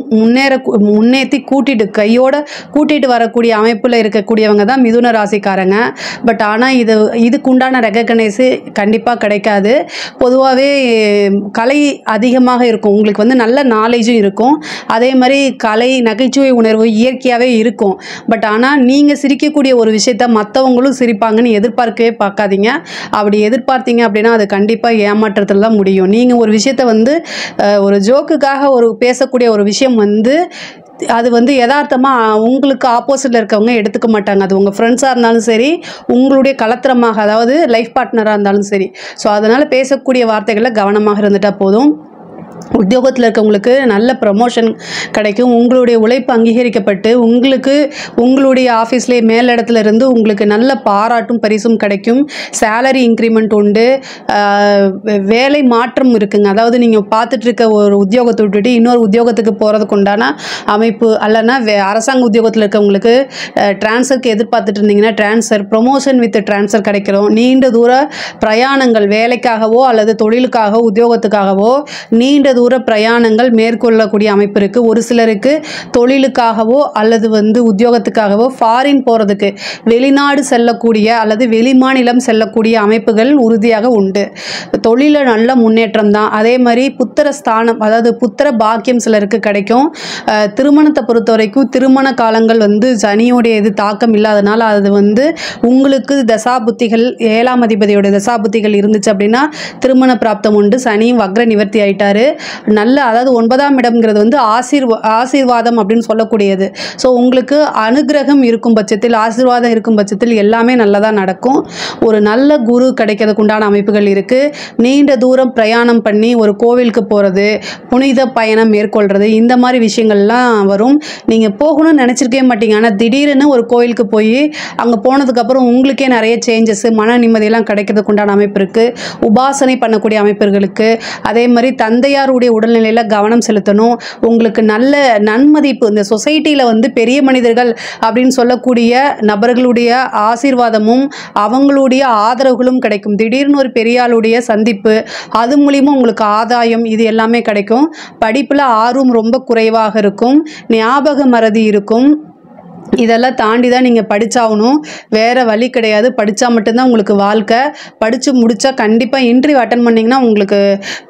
முன்னேற்றி கூட்டிகிட்டு வரக்கூடிய அமைப்பில் இருக்கக்கூடியவங்க தான் மிதுன ராசிக்காரங்க. பட் ஆனால் இதுக்குண்டான ரெகக்னைஸு கண்டிப்பாக கிடைக்காது. பொதுவாகவே கலை அதிகமாக இருக்கும், உங்களுக்கு வந்து நல்ல நாலேஜும் இருக்கும். அதே மாதிரி கலை, நகைச்சுவை உணர்வு இயற்கையாகவே இருக்கும். பட் ஆனால் நீங்கள் சிரிக்கக்கூடிய ஒரு விஷயத்த மற்றவங்களும் சிரிப்பாங்கன்னு எதிர்பார்க்கவே பார்க்காதீங்க. அப்படி எதிர்பார்த்தீங்க அப்படின்னா அது கண்டிப்பாக ஏமாற்றத்தில் தான் முடியும். நீங்கள் ஒரு விஷயத்த வந்து ஒரு ஜோக்குக்காக பேசக்கூடிய ஒரு விஷயம் வந்து அது வந்து யதார்த்தமாக உங்களுக்கு ஆப்போசிட்டில் இருக்கவங்க எடுத்துக்க மாட்டாங்க. அது உங்கள் ஃப்ரெண்ட்ஸாக இருந்தாலும் சரி, உங்களுடைய கலத்திரமாக அதாவது லைஃப் பார்ட்னராக இருந்தாலும் சரி. ஸோ அதனால் பேசக்கூடிய வார்த்தைகளில் கவனமாக இருந்துட்டால் போதும். உத்தியோகத்தில் இருக்கவங்களுக்கு நல்ல ப்ரமோஷன் கிடைக்கும். உங்களுடைய உழைப்பு அங்கீகரிக்கப்பட்டு உங்களுடைய ஆஃபீஸ்லேயே மேலிடத்துல இருந்து உங்களுக்கு நல்ல பாராட்டும் பரிசும் கிடைக்கும். சேலரி இன்க்ரிமெண்ட் உண்டு. வேலை மாற்றம் இருக்குங்க. அதாவது நீங்கள் பார்த்துட்டு இருக்க ஒரு உத்தியோகத்தை விட்டுட்டு இன்னொரு உத்தியோகத்துக்கு போகிறதுக்கு உண்டான அமைப்பு, அல்லனா அரசாங்க உத்தியோகத்தில் இருக்கவங்களுக்கு ட்ரான்ஸ்ஃபருக்கு எதிர்பார்த்துட்டு இருந்தீங்கன்னா ட்ரான்ஸ்ஃபர், ப்ரொமோஷன் வித் ட்ரான்ஸ்ஃபர் கிடைக்கிறோம். நீண்ட தூர பிரயாணங்கள் வேலைக்காகவோ அல்லது தொழிலுக்காகவோ உத்தியோகத்துக்காகவோ நீண்ட தூர பிரயாணங்கள் மேற்கொள்ளக்கூடிய அமைப்பு இருக்குது. ஒரு சிலருக்கு தொழிலுக்காகவோ அல்லது வந்து உத்தியோகத்துக்காகவோ ஃபாரின் போகிறதுக்கு, வெளிநாடு செல்லக்கூடிய அல்லது வெளிமாநிலம் செல்லக்கூடிய அமைப்புகள் உறுதியாக உண்டு. தொழிலில் நல்ல முன்னேற்றம் தான். அதே மாதிரி புத்திர ஸ்தானம், அதாவது புத்திர பாக்கியம் சிலருக்கு கிடைக்கும். திருமணத்தை பொறுத்த வரைக்கும் திருமண காலங்கள் வந்து சனியோடைய தாக்கம் இல்லாதனால அது வந்து உங்களுக்கு தசாபுத்திகள் 7ஆம் அதிபதியோட தசாபுத்திகள் இருந்துச்சு அப்படின்னா திருமண பிராப்தம் உண்டு. சனியும் வக்ர நிவர்த்தி ஆயிட்டாரு. நல்ல, அதாவது 9ஆம் இடம்ங்கிறது வந்து ஆசீர்வாதம் அப்படின்னு சொல்லக்கூடியது. ஸோ உங்களுக்கு அனுகிரகம் இருக்கும் பட்சத்தில், ஆசீர்வாதம் இருக்கும் பட்சத்தில் எல்லாமே நல்லதாக நடக்கும். ஒரு நல்ல குரு கிடைக்கிறதுக்கு உண்டான அமைப்புகள் இருக்குது. நீண்ட தூரம் பிரயாணம் பண்ணி ஒரு கோவிலுக்கு போகிறது, புனித பயணம் மேற்கொள்கிறது, இந்த மாதிரி விஷயங்கள்லாம் வரும். நீங்கள் போகணும்னு நினச்சிருக்கவே மாட்டீங்க. ஆனால் திடீர்னு ஒரு கோவிலுக்கு போய் அங்கே போனதுக்கப்புறம் உங்களுக்கே நிறைய சேஞ்சஸ், மன நிம்மதியெல்லாம் கிடைக்கிறதுக்கு உண்டான அமைப்பு இருக்குது. உபாசனை பண்ணக்கூடிய அமைப்புகளுக்கு, அதே மாதிரி தந்தையாருடைய தந்தையாருடைய உடல்நிலையில் கவனம் செலுத்தணும். உங்களுக்கு நல்ல நன்மதிப்பு, இந்த சொசைட்டியில் வந்து பெரிய மனிதர்கள் அப்படின்னு சொல்லக்கூடிய நபர்களுடைய ஆசீர்வாதமும் அவங்களுடைய ஆதரவுகளும் கிடைக்கும். திடீர்னு ஒரு பெரிய ஆளுடைய சந்திப்பு, அது மூலிமா உங்களுக்கு ஆதாயம், இது எல்லாமே கிடைக்கும். படிப்பில் ஆர்வம் ரொம்ப குறைவாக இருக்கும். ஞாபக மறதி இருக்கும். இதெல்லாம் தாண்டி தான் நீங்கள் படித்தாகணும். வேறு வழி கிடையாது. படித்தா மட்டும்தான் உங்களுக்கு வாழ்க்கை. படித்து முடித்தா கண்டிப்பாக இன்டர்வியூ அட்டன் பண்ணிங்கன்னா உங்களுக்கு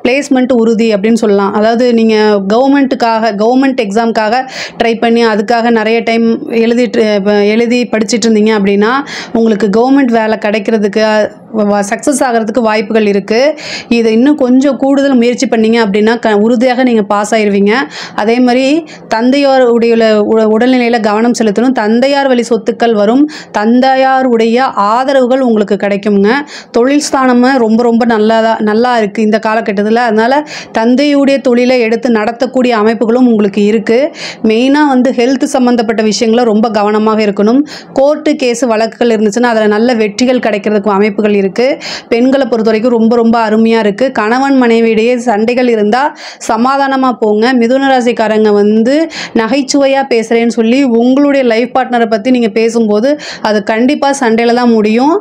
பிளேஸ்மெண்ட் உறுதி அப்படின்னு சொல்லலாம். அதாவது நீங்கள் கவர்மெண்ட் எக்ஸாமுக்காக ட்ரை பண்ணி அதுக்காக நிறைய டைம் எழுதி படிச்சுட்டு இருந்தீங்க அப்படின்னா உங்களுக்கு கவர்மெண்ட் வேலை கிடைக்கிறதுக்கு, சக்ஸஸ் ஆகிறதுக்கு வாய்ப்புகள் இருக்குது. இதை இன்னும் கொஞ்சம் கூடுதல் முயற்சி பண்ணிங்க அப்படின்னா உறுதியாக நீங்கள் பாஸ் ஆயிடுவீங்க. அதே மாதிரி தந்தையாருடைய உடல்நிலையில் கவனம் செலுத்தணும். தந்தையார் வழி சொத்துக்கள் வரும். தந்தையாருடைய ஆதரவுகள் உங்களுக்கு கிடைக்குங்க. தொழில் ஸ்தானமும் ரொம்ப ரொம்ப நல்லா இருக்குது இந்த காலகட்டத்தில். அதனால் தந்தையுடைய தொழிலை எடுத்து நடத்தக்கூடிய அமைப்புகளும் உங்களுக்கு இருக்குது. மெயினாக வந்து ஹெல்த் சம்மந்தப்பட்ட விஷயங்கள ரொம்ப கவனமாக இருக்கணும். கோர்ட்டு கேஸு வழக்குகள் இருந்துச்சுன்னா அதில் நல்ல வெற்றிகள் கிடைக்கிறதுக்கு அமைப்புகள் இருக்குது. பெண்களை பொறுத்த வரைக்கும் ரொம்ப ரொம்ப அருமையாக இருக்குது. கணவன் மனைவியிடையே சண்டைகள் இருந்தால் சமாதானமாக போங்க. மிதுன ராசிக்காரங்க வந்து நகைச்சுவையாக பேசுகிறேன்னு சொல்லி உங்களுடைய லைஃப் பார்ட்னரை பற்றி நீங்கள் பேசும்போது அது கண்டிப்பாக சண்டையில் தான் முடியும்.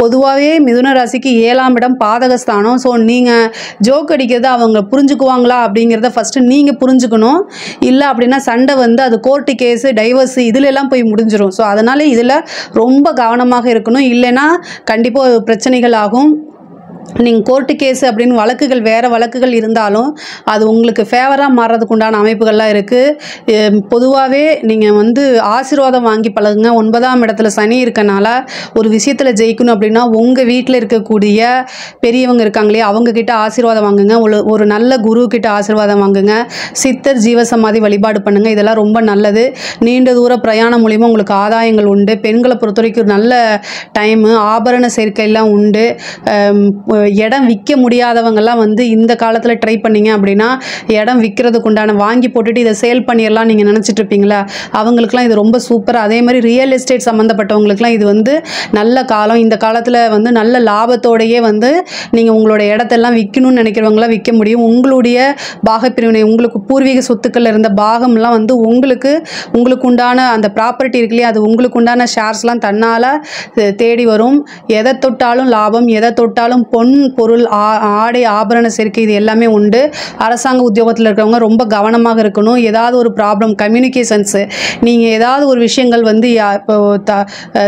பொதுவாகவே மிதுன ராசிக்கு 7ஆம் இடம் பாதகஸ்தானம். ஸோ நீங்கள் ஜோக் அடிக்கிறத அவங்க புரிஞ்சுக்குவாங்களா அப்படிங்கிறத ஃபஸ்ட்டு நீங்கள் புரிஞ்சுக்கணும். இல்லை அப்படின்னா சண்டை வந்து அது கோர்ட்டு கேஸு, டைவர்ஸு இதில் எல்லாம் போய் முடிஞ்சிடும். ஸோ அதனால் இதில் ரொம்ப கவனமாக இருக்கணும். இல்லைன்னா கண்டிப்பாக பிரச்சனைகள் ஆகும். நீங்கள் கோர்ட்டு கேஸு அப்படின்னு வேறு வழக்குகள் இருந்தாலும் அது உங்களுக்கு ஃபேவராக மாறுறதுக்கு உண்டான அமைப்புகள்லாம் இருக்குது. பொதுவாகவே நீங்கள் வந்து ஆசீர்வாதம் வாங்கி பழகுங்க. 9ஆம் இடத்துல சனி இருக்கனால ஒரு விஷயத்தில் ஜெயிக்கணும் அப்படின்னா உங்கள் வீட்டில் இருக்கக்கூடிய பெரியவங்க இருக்காங்களே அவங்கக்கிட்ட ஆசீர்வாதம் வாங்குங்க. ஒரு நல்ல குரு கிட்ட ஆசீர்வாதம் வாங்குங்க. சித்தர் ஜீவசமாதி வழிபாடு பண்ணுங்கள். இதெல்லாம் ரொம்ப நல்லது. நீண்ட தூர பிரயாணம் மூலிமா உங்களுக்கு ஆதாயங்கள் உண்டு. பெண்களை பொறுத்த வரைக்கும் நல்ல டைமு, ஆபரண சேர்க்கையெல்லாம் உண்டு. இடம் விற்க முடியாதவங்கெல்லாம் வந்து இந்த காலத்தில் ட்ரை பண்ணிங்க அப்படின்னா இடம் விற்கிறதுக்கு உண்டான வாங்கி போட்டுட்டு இதை சேல் பண்ணிடலாம் நீங்கள் நினச்சிட்டு இருப்பீங்களா, அவங்களுக்குலாம் இது ரொம்ப சூப்பர். அதே மாதிரி ரியல் எஸ்டேட் சம்மந்தப்பட்டவங்களுக்குலாம் இது வந்து நல்ல காலம். இந்த காலத்தில் வந்து நல்ல லாபத்தோடையே வந்து நீங்கள் உங்களோட இடத்தெல்லாம் விற்கணும்னு நினைக்கிறவங்களாம் விற்க முடியும். உங்களுடைய பாகப்பிரிவினை, உங்களுக்கு பூர்வீக சொத்துக்கள் இருந்த பாகம்லாம் வந்து உங்களுக்கு உண்டான அந்த ப்ராப்பர்ட்டி இருக்குல்லையே அது உங்களுக்கு உண்டான ஷேர்ஸ்லாம் தன்னால் தேடி வரும். எதை தொட்டாலும் லாபம், எதை தொட்டாலும் பொன் பொருள், ஆடை, ஆபரண சேர்க்கை இது எல்லாமே உண்டு. அரசாங்க உத்தியோகத்தில் இருக்கிறவங்க ரொம்ப கவனமாக இருக்கணும். ஏதாவது ஒரு ப்ராப்ளம், கம்யூனிகேஷன்ஸு, நீங்கள் ஏதாவது ஒரு விஷயங்கள் வந்து இப்போ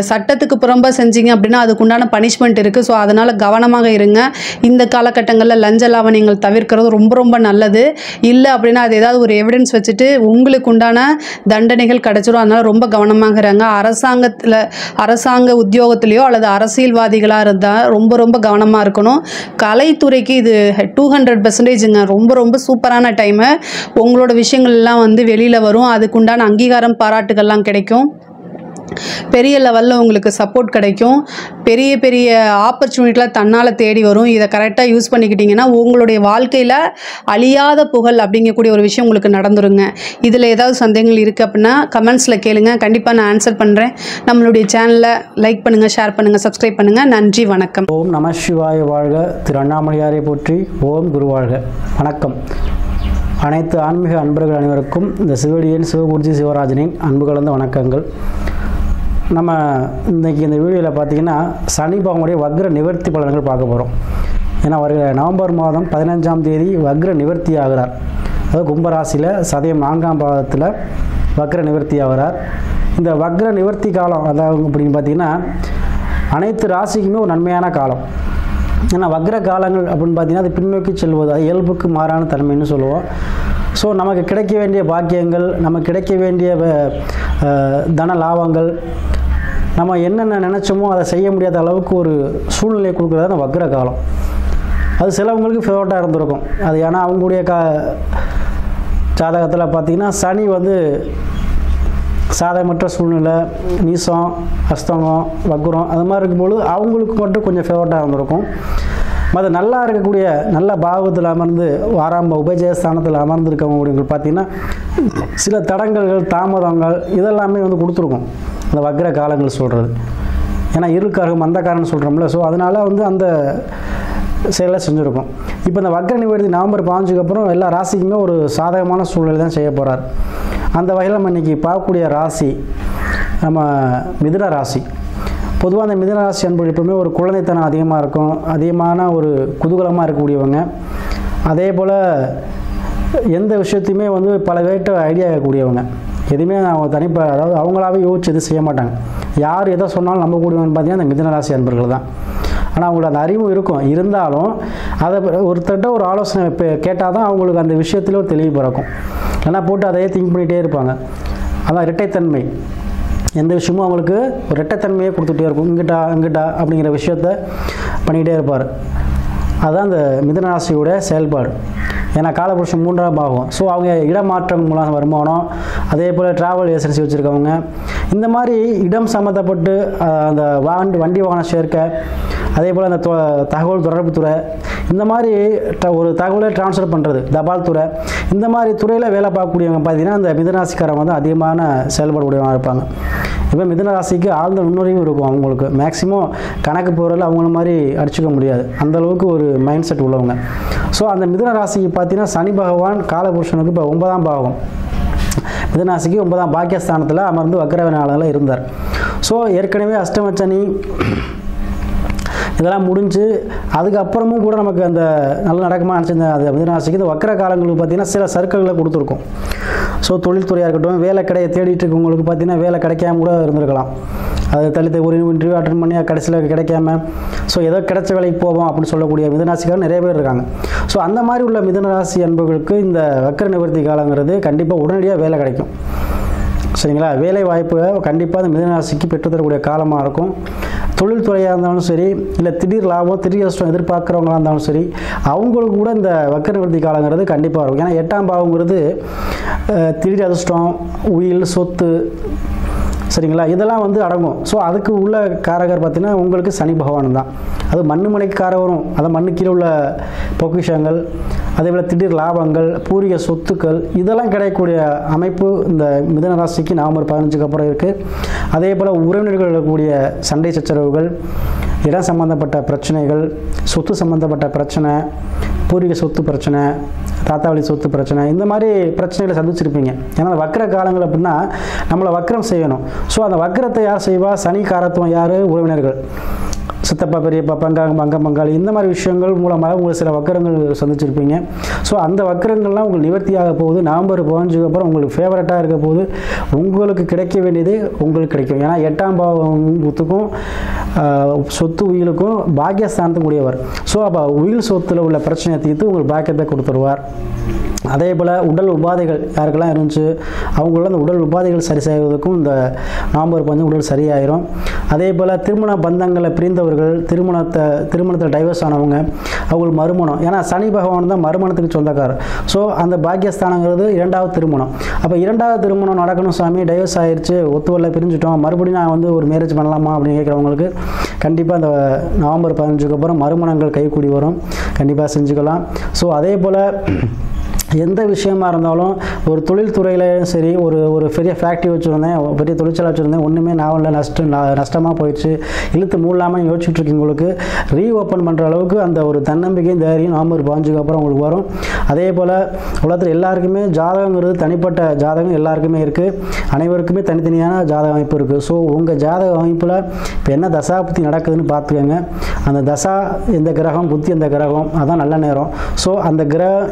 சட்டத்துக்கு புறம்பா செஞ்சீங்க அப்படின்னா அதுக்குண்டான பனிஷ்மெண்ட் இருக்குது. ஸோ அதனால் கவனமாக இருங்க. இந்த காலகட்டங்களில் லஞ்ச லாவணியங்கள் தவிர்க்கிறது ரொம்ப ரொம்ப நல்லது. இல்லை அப்படின்னா அது ஏதாவது ஒரு எவிடன்ஸ் வச்சுட்டு உங்களுக்கு உண்டான தண்டனைகள் கிடைச்சிடும். அதனால் ரொம்ப கவனமாக இருங்க. அரசாங்க உத்தியோகத்திலேயோ அல்லது அரசியல்வாதிகளாக இருந்தால் ரொம்ப ரொம்ப கவனமாக இருக்கணும். கலைத்துறைக்கு இது 200%ங்க. ரொம்ப ரொம்ப சூப்பரான டைமு. உங்களோட விஷயங்கள்லாம் வந்து வெளியில் வரும். அதுக்குண்டான அங்கீகாரம், பாராட்டுகள்லாம் கிடைக்கும். பெரிய லெவலில் உங்களுக்கு சப்போர்ட் கிடைக்கும். பெரிய பெரிய ஆப்பர்ச்சுனிட்டிலாம் தன்னால் தேடி வரும். இதை கரெக்டாக யூஸ் பண்ணிக்கிட்டிங்கன்னா உங்களுடைய வாழ்க்கையில் அழியாத புகழ் அப்படிங்கக்கூடிய ஒரு விஷயம் உங்களுக்கு நடந்துருங்க. இதில் ஏதாவது சந்தேகங்கள் இருக்குது அப்படின்னா கமெண்ட்ஸில் கேளுங்க. கண்டிப்பாக நான் ஆன்சர் பண்ணுறேன். நம்மளுடைய சேனலை லைக் பண்ணுங்கள், ஷேர் பண்ணுங்கள், சப்ஸ்கிரைப் பண்ணுங்கள். நன்றி, வணக்கம். ஓம் நம சிவாய வாழ்க. திரு அண்ணாமலையாரை போற்றி. ஓம் குரு வாழ்க. வணக்கம். அனைத்து ஆன்மீக அன்பர்கள் அனைவருக்கும் இந்த சிவடியின் சிவகுருஜி சிவராஜனின் அன்பு கலந்த வணக்கங்கள். நம்ம இன்றைக்கி இந்த வீடியோவில் பார்த்திங்கன்னா சனி பகவானுடைய வக்ர நிவர்த்தி பலன்கள் பார்க்க போகிறோம். ஏன்னா வருகிற நவம்பர் மாதம் 15ஆம் தேதி வக்ர நிவர்த்தி ஆகிறார். அதாவது கும்பராசியில் சதயம் 4ஆம் பாதத்தில் வக்ர நிவர்த்தி ஆகிறார். இந்த வக்ர நிவர்த்தி காலம் அதாவது அப்படின்னு பார்த்திங்கன்னா அனைத்து ராசிக்குமே ஒரு நன்மையான காலம். ஏன்னா வக்ர காலங்கள் அப்படின்னு பார்த்திங்கன்னா அது பின்னோக்கி செல்வது, அது இயல்புக்கு மாறான தன்மைன்னு சொல்லுவோம். ஸோ நமக்கு கிடைக்க வேண்டிய பாக்கியங்கள், நமக்கு கிடைக்க வேண்டிய தன லாபங்கள், நம்ம என்னென்ன நினச்சோமோ அதை செய்ய முடியாத அளவுக்கு ஒரு சூழ்நிலையை கொடுக்குறது அந்த வக்ர காலம். அது சிலவங்களுக்கு ஃபேவரட்டாக இருந்திருக்கும். அது ஏன்னா அவங்களுடைய ஜாதகத்தில் பார்த்திங்கன்னா சனி வந்து சாதகமற்ற சூழ்நிலை, நீசம், அஸ்தங்கம், வக்ரம் அது மாதிரி இருக்கும்போது அவங்களுக்கு மட்டும் கொஞ்சம் ஃபேவரட்டாக இருந்திருக்கும். அது நல்லா இருக்கக்கூடிய நல்ல பாவத்தில் அமர்ந்து ஆரம்ப உபஜயஸ்தானத்தில் அமர்ந்திருக்கவங்களுக்கு பார்த்திங்கன்னா சில தடங்கல்கள், தாமதங்கள் இதெல்லாமே வந்து கொடுத்துருக்கும் அந்த வக்ர காலங்கள் சொல்கிறது. ஏன்னா இருக்காரகம் மந்தக்காரன்னு சொல்கிறோம்ல. ஸோ அதனால் வந்து அந்த செயலை செஞ்சுருக்கும். இப்போ இந்த வக்ர நிவர்த்தி நவம்பர் 15க்கு அப்புறம் எல்லா ராசிக்குமே ஒரு சாதகமான சூழ்நிலை தான் செய்ய போகிறார். அந்த வகையில் நம்ம இன்றைக்கி பார்க்கக்கூடிய ராசி நம்ம மிதுன ராசி. பொதுவாக அந்த மிதுன ராசி அன்பர்கள் எப்பவுமே ஒரு குழந்தைத்தனம் அதிகமாக இருக்கும், அதிகமான ஒரு குதூகலமாக இருக்கக்கூடியவங்க. அதே போல் எந்த விஷயத்தையுமே வந்து பல பேர்கிட்ட ஐடியா இருக்கக்கூடியவங்க. எதுவுமே அவங்க அதாவது அவங்களாவே யோசிச்சு எதுவும் செய்ய மாட்டாங்க. யார் எதை சொன்னாலும் நம்பக்கூடியவங்கன்னு பார்த்தீங்கன்னா அந்த மிதுன ராசி அன்பர்கள் தான். ஆனால் அவங்களுக்கு அந்த அறிவும் இருக்கும், இருந்தாலும் அதை ஒருத்தர்கிட்ட ஒரு ஆலோசனை கேட்டால் தான் அவங்களுக்கு அந்த விஷயத்தில் ஒரு தெளிவு பிறக்கும். ஏன்னா போட்டு அதையே திங்க் பண்ணிகிட்டே இருப்பாங்க. அதான் இரட்டைத்தன்மை. எந்த விஷயமும் அவங்களுக்கு ஒரு இரட்டைத்தன்மையே கொடுத்துட்டே இருக்கும். இங்கிட்டா அப்படிங்கிற விஷயத்த பண்ணிக்கிட்டே இருப்பார். அதுதான் அந்த மிதுன ராசியோட செயல்பாடு. ஏன்னா காலபுருஷன் 3ஆம் பாகம். ஸோ அவங்க இடமாற்றம் மூலம் வருமானம், அதே போல் ட்ராவல் ஏஜென்சி வச்சுருக்கவங்க, இந்த மாதிரி இடம் சம்மந்தப்பட்டு அந்த வண்டி வாகன சேர்க்கை, அதே போல் அந்த தகவல் தொடர்புத்துறை, இந்த மாதிரி ஒரு தகவலை ட்ரான்ஸ்ஃபர் பண்ணுறது, தபால் துறை, இந்த மாதிரி துறையில் வேலை பார்க்கக்கூடியவங்க பார்த்தீங்கன்னா அந்த மிதுனராசிக்காரங்க வந்து அதிகமான செயல்படக்கூடியவங்க இருப்பாங்க. இப்போ மிதுன ராசிக்கு ஆழ்ந்த நுண்ணறிவும் இருக்கும். அவங்களுக்கு மேக்ஸிமம் கணக்கு போகிறதில் அவங்கள மாதிரி அடிச்சுக்க முடியாது, அந்தளவுக்கு ஒரு மைண்ட் செட் உள்ளவங்க. ஸோ அந்த மிதுன ராசிக்கு பார்த்தீங்கன்னா சனி பகவான் காலபுருஷனுக்கு இப்போ 9ஆம் பாகம், மிதுன ராசிக்கு 9ஆம் பாக்கியஸ்தானத்தில் அமர்ந்து வக்ரவனால இருந்தார். ஸோ ஏற்கனவே அஷ்டமச்சனி இதெல்லாம் முடிஞ்சு அதுக்கப்புறமும் கூட நமக்கு அந்த நல்ல நடக்குமா நினச்சிருந்த அது மிதுன ராசிக்கு இந்த வக்ர காலங்களுக்கு பார்த்திங்கன்னா சில சர்க்கிள்களை கொடுத்துருக்கும். ஸோ தொழில்துறையாக இருக்கட்டும், வேலை தேடிட்டு இருக்கவங்களுக்கு பார்த்திங்கன்னா வேலை கிடைக்காம கூட இருந்திருக்கலாம். அது தள்ளித்த ஒரு இன்டர்வியூ அட்டன் பண்ணி கடைசியில் கிடைக்காம, ஸோ ஏதோ கிடைச்ச வேலைக்கு போவோம் அப்படின்னு சொல்லக்கூடிய மிதுனராசிக்காரர் நிறைய பேர் இருக்காங்க. ஸோ அந்த மாதிரி உள்ள மிதுனராசி அன்பர்களுக்கு இந்த வக்ர நிவர்த்தி காலங்கிறது கண்டிப்பாக உடனடியாக வேலை கிடைக்கும். சரிங்களா? வேலை வாய்ப்பு கண்டிப்பாக அந்த மிதுனராசிக்கு பெற்றுத்தரக்கூடிய காலமாக இருக்கும். தொழில்துறையாக இருந்தாலும் சரி, இல்லை திடீர் லாபம் திடீர் கஷ்டம் எதிர்பார்க்குறவங்களாக இருந்தாலும் சரி, அவங்களுக்கு கூட இந்த வக்ர நிவர்த்தி காலங்கிறது கண்டிப்பாக இருக்கும். ஏன்னா 8ஆம் பாவங்கிறது திடீர் அதிர்ஷ்டம், உயில், சொத்து, சரிங்களா, இதெல்லாம் வந்து அடங்கும். ஸோ அதுக்கு உள்ள காரகர் பார்த்திங்கன்னா உங்களுக்கு சனி பகவான் தான். அது மண்ணு மலைக்கு காரகரும், அதை மண்ணு கீழே உள்ள பொக்கிஷங்கள், அதே போல் திடீர் லாபங்கள், பூர்வீக சொத்துக்கள், இதெல்லாம் கிடைக்கக்கூடிய அமைப்பு இந்த மிதுன ராசிக்கு நவம்பர் 15க்கு அப்புறம் இருக்குது. அதே போல் உறவினர்கள் இருக்கக்கூடிய சண்டை சச்சரவுகள், இடம் சம்பந்தப்பட்ட பிரச்சனைகள், சொத்து சம்பந்தப்பட்ட பிரச்சனை, பூர்வீக சொத்து பிரச்சனை, தாத்தாவளி சொத்து பிரச்சனை, இந்த மாதிரி பிரச்சனைகளை சந்திச்சிருப்பீங்க. ஏன்னா வக்ர காலங்கள் அப்படின்னா நம்மளை வக்ரம் செய்யணும். ஸோ அந்த வக்ரத்தை யார் செய்வா? சனி காரத்துவம் யார்? உறவினர்கள், சித்தப்பா, பெரியப்பா, பங்காளி, இந்த மாதிரி விஷயங்கள் மூலமாக உங்களுக்கு சில வக்கரங்கள் சந்திச்சிருப்பீங்க. ஸோ அந்த வக்கரங்கள்லாம் உங்களுக்கு நிவர்த்தியாக போகுது. நவம்பர் 15க்கு அப்புறம் உங்களுக்கு ஃபேவரட்டாக இருக்க போது உங்களுக்கு கிடைக்க வேண்டியது உங்களுக்கு கிடைக்கும். ஏன்னா 8ஆம் பாவத்துக்கும் சொத்து உயிலுக்கும் பாக்கியஸ்தானத்துக்கு கூடியவர். ஸோ அப்போ உயில் சொத்தில் உள்ள பிரச்சனையை தீர்த்து உங்களுக்கு பாக்கியத்தை கொடுத்துருவார். அதே போல் உடல் உபாதைகள் யாருக்கெல்லாம் இருந்துச்சு அவங்களோட அந்த உடல் உபாதைகள் சரி செய்வதற்கும் இந்த நவம்பர் 15 உடல் சரியாயிரும். அதே போல் திருமண பந்தங்களை பிரிந்தவர்கள், திருமணத்தில் டைவர்ஸ் ஆனவங்க, அவங்களுக்கு மறுமணம். ஏன்னா சனி பகவான் தான் மறுமணத்துக்கு சொந்தக்காரர். ஸோ அந்த பாக்கியஸ்தானங்கிறது 2வது திருமணம். அப்போ 2வது திருமணம் நடக்கணும் சாமி, டைவர்ஸ் ஆயிடுச்சு, ஒத்துவரல, பிரிஞ்சுட்டோம், மறுபடியும் நான் வந்து ஒரு மேரேஜ் பண்ணலாமா அப்படின்னு கேட்குறவங்களுக்கு கண்டிப்பாக அந்த நவம்பர் 15க்கு அப்புறம் மறுமணங்கள் கைக்கூடி வரும். கண்டிப்பாக செஞ்சுக்கலாம். ஸோ அதே போல் எந்த விஷயமா இருந்தாலும் ஒரு தொழில்துறையிலையும் சரி, ஒரு பெரிய ஃபேக்ட்ரி வச்சுருந்தேன், பெரிய தொழிற்சாலை வச்சுருந்தேன், ஒன்றுமே நாவலில் நஷ்டமாக போயிடுச்சு, இழுத்து மூடலாமல் யோசிச்சுட்டு இருக்கவங்களுக்கு ரீஓப்பன் பண்ணுற அளவுக்கு அந்த ஒரு தன்னம்பிக்கையும் தைரியம் நவம்பர் 15க்கு அப்புறம் உங்களுக்கு வரும். அதே போல் உலகத்தில் எல்லாருக்குமே ஜாதகங்கிறது தனிப்பட்ட ஜாதகம் எல்லாருக்குமே இருக்குது, அனைவருக்குமே தனித்தனியான ஜாதக அமைப்பு இருக்குது. ஸோ உங்கள் ஜாதக அமைப்பில் இப்போ என்ன தசா புத்தி நடக்குதுன்னு பார்த்துக்கோங்க. அந்த தசா எந்த கிரகம், புத்தி எந்த கிரகம், அதான் நல்ல நேரம். ஸோ அந்த கிரகம்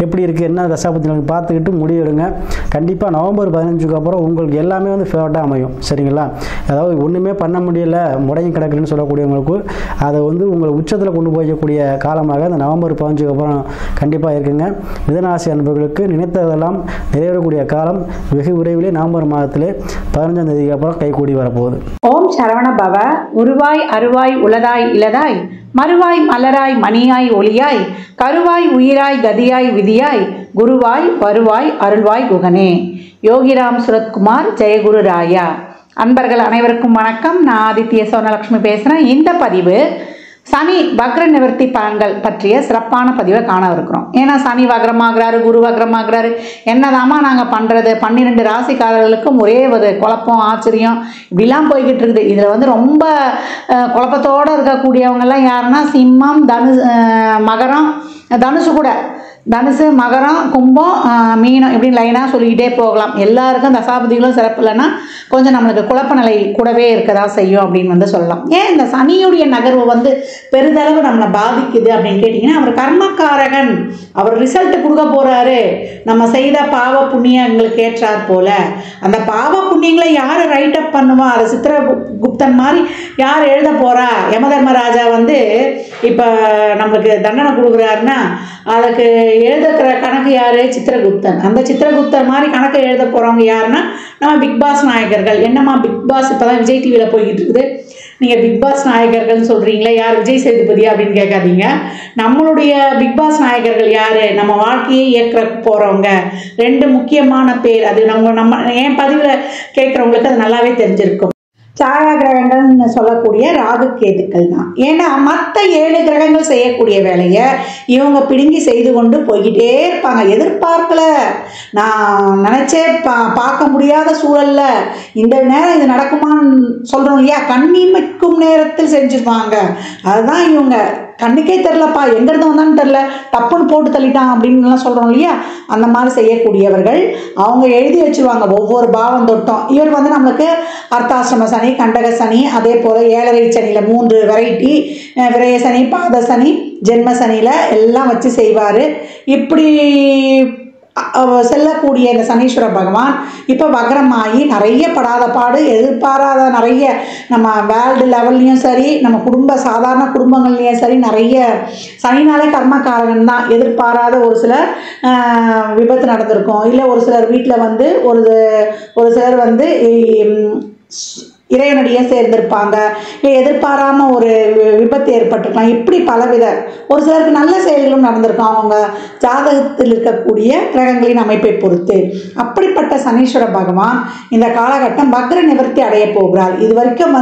எப்படி இருக்குது, என்ன தசாபத்தினு பார்த்துக்கிட்டு முடிவெடுங்க. கண்டிப்பாக நவம்பர் 15க்கு அப்புறம் உங்களுக்கு எல்லாமே வந்து ஃபேவரட்டாக அமையும். சரிங்களா? அதாவது ஒன்றுமே பண்ண முடியல, முடங்கி கிடக்குன்னு சொல்லக்கூடியவங்களுக்கு அதை வந்து உங்களை உச்சத்தில் கொண்டு போய்க்கக்கூடிய காலமாக இந்த நவம்பர் 15க்கு அப்புறம் கண்டிப்பாக இருக்குங்க. மிதுனராசி அன்பர்களுக்கு நினைத்ததெல்லாம் நிறைவேறக்கூடிய காலம் வெகு விரைவிலே நவம்பர் மாதத்திலே 15ஆம் தேதிக்கு அப்புறம் கைகூடி வரப்போகுது. ஓம் சரவண பவ. உருவாய் அருவாய் உளதாய் இலதாய் மறுவாய் மலராய் மணியாய் ஒளியாய் கருவாய் உயிராய் கதியாய் விதியாய் குருவாய் வருவாய் அருள்வாய் குகனே. யோகிராம் சுரத்குமார், ஜெயகுரு ராயா. அன்பர்கள் அனைவருக்கும் வணக்கம். நான் ஆதித்ய சோனலட்சுமி பேசுகிறேன். இந்த பதிவு சனி வக்ர நிவர்த்தி பலன்கள் பற்றிய சிறப்பான பதிவை காண இருக்கிறோம். ஏன்னா சனி வக்ரமாகிறாரு, குரு வக்ரமாகிறாரு, என்னதாமா நாங்கள் பண்ணுறது, 12 ராசிக்காரர்களுக்கும் ஒரே ஒரு குழப்பம், ஆச்சரியம் இப்படிலாம் போய்கிட்டு இருக்குது. இதில் ரொம்ப குழப்பத்தோடு இருக்கக்கூடியவங்கெல்லாம் யாருன்னா சிம்மம், மகரம், தனுசு கூட, தனுசு, மகரம், கும்பம், மீனம் இப்படின்னு லைனாக சொல்லிக்கிட்டே போகலாம். எல்லாருக்கும் தசாபதிகளும் சிறப்பு இல்லைன்னா கொஞ்சம் நம்மளுக்கு குழப்ப நிலை கூடவே இருக்கதா செய்யும் அப்படின்னு சொல்லலாம். ஏன் இந்த சனியுடைய நகர்வு பெரிதளவு நம்மளை பாதிக்குது அப்படின்னு கேட்டிங்கன்னா, அவர் கர்மக்காரகன், அவர் ரிசல்ட் கொடுக்க போகிறாரு. நம்ம செய்த பாவ புண்ணியங்களுக்கு ஏற்றார் போல அந்த பாவ புண்ணியங்களை யார் ரைட் அப் பண்ணுவா, அதை சித்திரகுப்தன் மாதிரி யார் எழுத போகிறா? யமதர்மராஜா இப்போ நம்மளுக்கு தண்டனை கொடுக்குறாருன்னா அதுக்கு எழுதுக்கிற கணக்கு யார்? சித்திரகுப்தன். அந்த சித்திரகுப்தன் மாதிரி கணக்கு எழுத போகிறவங்க யாருன்னா நம்ம பிக் பாஸ் நாயகர்கள். என்னம்மா பிக் பாஸ் இப்போ தான் விஜய் டிவியில் போய்கிட்டு இருக்குது, நீங்கள் பிக் பாஸ் நாயகர்கள்னு சொல்கிறீங்களே, யார்? விஜய் சேதுபதி அப்படின்னு கேட்காதீங்க. நம்மளுடைய பிக் பாஸ் நாயகர்கள் யார்? நம்ம வாழ்க்கையை இயக்க போகிறவங்க. 2 முக்கியமான பேர். அது நம்ம என் பதிவில் கேட்குறவங்களுக்கு அது நல்லாவே தெரிஞ்சிருக்கும். சாயா கிரகங்கள்னு சொல்லக்கூடிய ராகு கேதுக்கள் தான். ஏன்னா மற்ற 7 கிரகங்கள் செய்யக்கூடிய வேலையை இவங்க பிடுங்கி செய்து கொண்டு போய்கிட்டே இருப்பாங்க. எதிர்பார்க்கல, நான் நினச்சே பார்க்க முடியாத சூழல்ல இந்த நேரம் இது நடக்குமான்னு சொல்கிறோம் இல்லையா, கண்ணிமைக்கும் நேரத்தில் செஞ்சுருவாங்க. அதுதான் இவங்க கண்ணுக்கே தெரிலப்பா, எங்கேருந்து வந்தான்னு தெரில, தப்புன்னு போட்டு தள்ளிட்டான் அப்படின்லாம் சொல்கிறோம் இல்லையா, அந்த மாதிரி செய்யக்கூடியவர்கள். அவங்க எழுதி வச்சுருவாங்க ஒவ்வொரு பாவம் தொட்டும். இவர் நம்மளுக்கு அர்த்தாசிரம சனி, கண்டக சனி, அதே போல் 7ரை சனியில் 3 வெரைட்டி, விரய சனி, பாத சனி, ஜென்ம சனியில் எல்லாம் வச்சு செய்வார். இப்படி செல்லக்கூடிய இந்த சனீஸ்வர பகவான் இப்போ வக்ரமாகி நிறைய படாத பாடு, எதிர்பாராத நிறைய நம்ம வேர்ல்டு லெவல்லையும் சரி, நம்ம சாதாரண குடும்பங்கள்லையும் சரி, நிறைய சனினாலே கர்மக்காரகன் தான். எதிர்பாராத ஒரு சில விபத்து நடந்திருக்கும், இல்லை ஒரு சிலர் வீட்டில் ஒரு சிலர் இறைவனடியே சேர்ந்திருப்பாங்க, இல்லை எதிர்பாராமல் ஒரு விபத்து ஏற்பட்டிருக்கலாம். இப்படி பலவித ஒரு சிலருக்கு நல்ல செயல்களும் நடந்திருக்கும் அவங்க ஜாதகத்தில் இருக்கக்கூடிய கிரகங்களின் அமைப்பை பொறுத்து. அப்படிப்பட்ட சனீஸ்வர பகவான் இந்த காலகட்டம் வக்ர நிவர்த்தி அடைய போகிறார். இது வரைக்கும்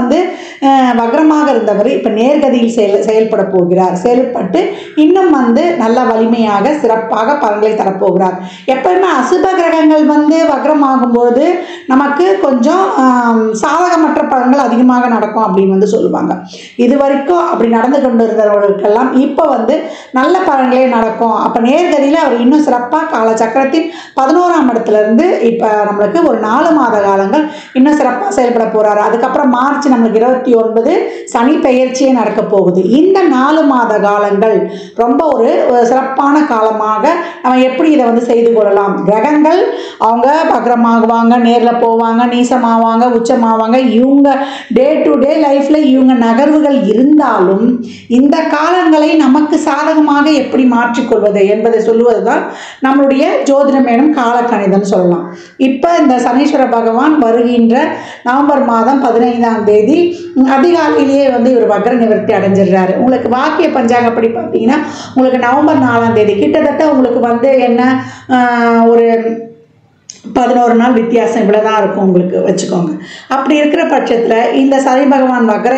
வக்ரமாக இருந்தவர் இப்போ நேர்கதியில் செயல்பட போகிறார். செயல்பட்டு இன்னும் நல்ல வலிமையாக சிறப்பாக பலன்களை தரப்போகிறார். எப்பவுமே அசுப கிரகங்கள் வக்ரமாகும்போது நமக்கு கொஞ்சம் சாதகமற்ற பலன்கள் அதிகமாக நடக்கும் அப்படின்னு சொல்லுவாங்க. இது வரைக்கும் அப்படி நடந்து கொண்டு இருந்தவர்களுக்கெல்லாம் இப்போ நல்ல பலன்களே நடக்கும். அப்போ நேர்கதியில் அவர் இன்னும் சிறப்பாக காலச்சக்கரத்தின் 11ஆம் இடத்துல இருந்து இப்போ நம்மளுக்கு ஒரு 4 மாத காலங்கள் இன்னும் சிறப்பாக செயல்பட போகிறாரு. அதுக்கப்புறம் மார்ச் நம்மளுக்கு 29 சனி பெயர்ச்சியே நடக்க போகுது. இந்த 4 மாத காலங்கள் ரொம்ப ஒரு சிறப்பான காலமாக நம்ம எப்படி இதை செய்து கொள்ளலாம். கிரகங்கள் அவங்க வக்ரமாகுவாங்க, நேரில் போவாங்க, நீசமாவாங்க, உச்சமாவாங்க. இவங்க டே டு டே லைஃப்பில் இவங்க நகர்வுகள் இருந்தாலும் இந்த காலங்களை நமக்கு சாதகமாக எப்படி மாற்றிக்கொள்வது என்பதை சொல்லுவது தான் நம்மளுடைய ஜோதிடம் எனும் காலக்கணிதம் சொல்லலாம். இப்போ இந்த சனீஸ்வர பகவான் வருகின்ற நவம்பர் மாதம் 15ஆம் தேதி அதிகாலையிலேயே இவர் வக்ர நிவர்த்தி அடைஞ்சிடுறாரு. உங்களுக்கு வாக்கிய பஞ்சாங்கப்படி பார்த்தீங்கன்னா உங்களுக்கு நவம்பர் 4ஆம் தேதி கிட்டத்தட்ட உங்களுக்கு என்ன ஒரு 11 நாள் வித்தியாசம் இவ்வளோதான் இருக்கும் உங்களுக்கு வச்சுக்கோங்க. அப்படி இருக்கிற பட்சத்தில் இந்த சனி பகவான் வக்ர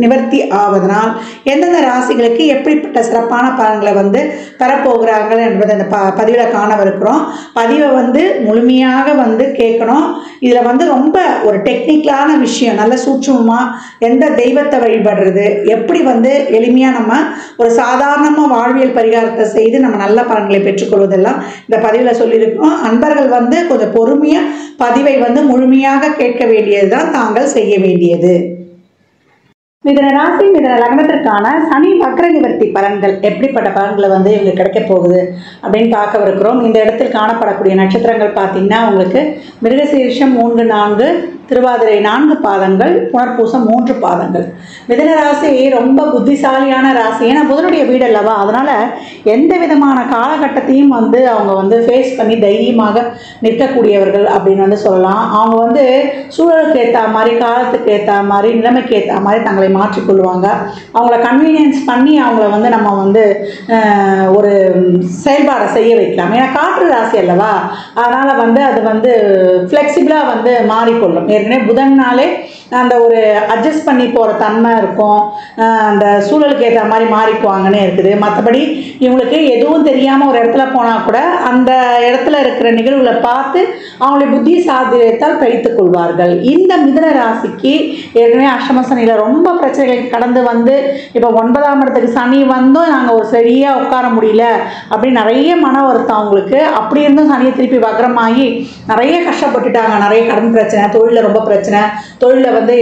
நிவர்த்தி ஆவதனால் எந்தெந்த ராசிகளுக்கு எப்படிப்பட்ட சிறப்பான பலன்களை பெறப்போகிறாங்க என்பதை இந்த பதிவில் காணவிருக்கிறோம். பதிவை முழுமையாக கேட்கணும். இதில் ரொம்ப ஒரு டெக்னிக்கலான விஷயம், நல்ல சூட்சமாக எந்த தெய்வத்தை வழிபடுறது, எப்படி எளிமையாக நம்ம ஒரு சாதாரணமாக வாழ்வியல் பரிகாரத்தை செய்து நம்ம நல்ல பலன்களை பெற்றுக்கொள்வதெல்லாம் இந்த பதிவில் சொல்லியிருக்கிறோம். அன்பர்கள் கொஞ்சம் பொறுமையாக பதிவை முழுமையாக கேட்க வேண்டியது தான் தாங்கள் செய்ய வேண்டியது. மிதுன ராசி மிதுன லக்னத்திற்கான சனி வக்ர நிவர்த்தி பலன்கள் எப்படிப்பட்ட பலன்களை இவங்களுக்கு கிடைக்க போகுது அப்படின்னு பார்க்கவிருக்கிறோம். இந்த இடத்தில் காணப்படக்கூடிய நட்சத்திரங்கள் பார்த்தீங்கன்னா உங்களுக்கு மிருகசீரிஷம் 3, 4, திருவாதிரை 4 பாதங்கள், புனர்பூசம் 3 பாதங்கள். மிதுன ராசி ரொம்ப புத்திசாலியான ராசி. ஏன்னா புதனுடைய வீடு அல்லவா, அதனால் எந்த விதமான காலகட்டத்தையும் அவங்க ஃபேஸ் பண்ணி தைரியமாக நிற்கக்கூடியவர்கள் அப்படின்னு சொல்லலாம். அவங்க சூழலுக்கு ஏற்ற மாதிரி, காலத்துக்கு ஏற்ற மாதிரி, நிலைமைக்கு ஏற்ற மாதிரி தங்களை மாற்றிக்கொள்வாங்க. அவங்கள கன்வீனியன்ஸ் பண்ணி அவங்கள நம்ம ஒரு செயல்பாடை செய்ய வைக்கலாம். ஏன்னா காற்று ராசி அல்லவா, அதனால் அது ஃப்ளெக்சிபிளாக மாறிக்கொள்ளும். ஏற்கனவே புதன்னாலே அந்த ஒரு அட்ஜஸ்ட் பண்ணி போகிற தன்மை இருக்கும், அந்த சூழலுக்கு ஏற்ற மாதிரி மாறிக்குவாங்கன்னு இருக்குது. மற்றபடி இவங்களுக்கு எதுவும் தெரியாமல் ஒரு இடத்துல போனால் கூட அந்த இடத்துல இருக்கிற நிகழ்வுகளை பார்த்து அவங்களுடைய புத்தி சாதுரியத்தால் கழித்துக் கொள்வார்கள். இந்த மிதுன ராசிக்கு ஏற்கனவே அஷ்டம சனியில் ரொம்ப பிரச்சனைகளை கடந்து வந்து இப்போ 9ஆம் இடத்துக்கு சனி வந்தும் நாங்கள் ஒரு சரியாக உட்கார முடியல அப்படின்னு நிறைய மன வருத்தம் அவங்களுக்கு. அப்படி இருந்தும் சனியை திருப்பி வக்ரமாகி நிறைய கஷ்டப்பட்டுட்டாங்க. நிறைய கடன் பிரச்சனை, தொழிலில் ரொம்ப பிரச்சனை, தொழிலில் வந்து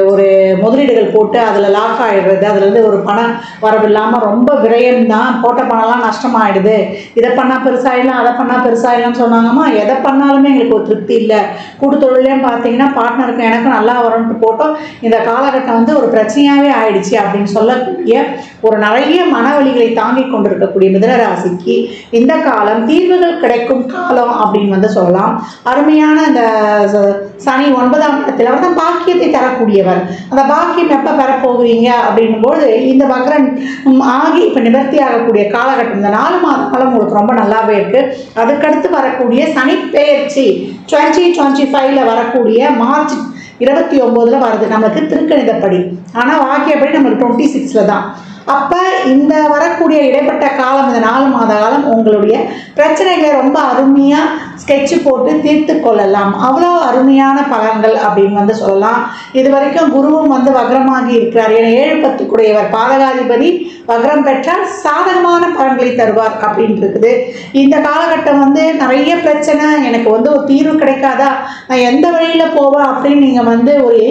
ஒரு முதலீடுகள் போட்டு அதில் லாக் ஆகிடுறது, அதுலேருந்து ஒரு பணம் வரவு இல்லாமல் ரொம்ப விரயம்தான், போட்ட பணம்லாம் நஷ்டமாயிடுது, இதை பண்ணால் பெருசாகிடலாம் அதை பண்ணால் பெருசாகிடலாம்னு சொன்னாங்கம்மா. எதை பண்ணாலுமே எங்களுக்கு ஒரு திருப்தி இல்லை. கூட்டு தொழிலையும் பார்த்தீங்கன்னா பார்ட்னருக்கு எனக்கும் நல்லா வரும்னு போட்டோம், இந்த காலகட்டம் வந்து ஒரு பிரச்சனையாகவே ஆயிடுச்சு அப்படின்னு சொல்லக்கூடிய ஒரு நிறைய மனவலிகளை தாங்கி கொண்டிருக்கக்கூடிய மிதுன ராசிக்கு இந்த காலம் தீர்வுகள் கிடைக்கும் காலம் அப்படின்னு வந்து சொல்லலாம். அருமையான இந்த சனி 9ஆம் இடத்தில் அவர் தான் பாக்கியத்தை தரக்கூடியவர். அந்த பாக்கியம் எப்போ பெறப்போகிறீங்க அப்படின்னும்போது இந்த வக்ரன் ஆகி இப்போ நிவர்த்தி ஆகக்கூடிய காலகட்டம் இந்த 4 மாத காலம் உங்களுக்கு ரொம்ப நல்லாவே இருக்குது. அதுக்கடுத்து வரக்கூடிய சனி பெயர்ச்சி 2025 வரக்கூடிய மார்ச் 29 வருது நம்மளுக்கு திருக்கணிதப்படி. ஆனால் வாக்கியப்படி நம்மளுக்கு 26 தான். அப்போ இந்த வரக்கூடிய இடைப்பட்ட காலம், இந்த 4 மாத காலம் உங்களுடைய பிரச்சனைகளை ரொம்ப அருமையாக ஸ்கெட்சு போட்டு தீர்த்து கொள்ளலாம். அவ்வளோ அருமையான பலன்கள் அப்படின்னு வந்து சொல்லலாம். இது வரைக்கும் குருவும் வந்து வக்ரமாகி இருக்கிறார். ஏன்னா 7-10 கூடையவர் பாதகாதிபதி வக்ரம் பெற்றால் சாதகமான பலன்களை தருவார் அப்படின்னு இருக்குது. இந்த காலகட்டம் வந்து நிறைய பிரச்சனை, எனக்கு வந்து ஒரு தீர்வு கிடைக்காதா, நான் எந்த வழியில் போவேன் அப்படின்னு நீங்கள் வந்து ஒரு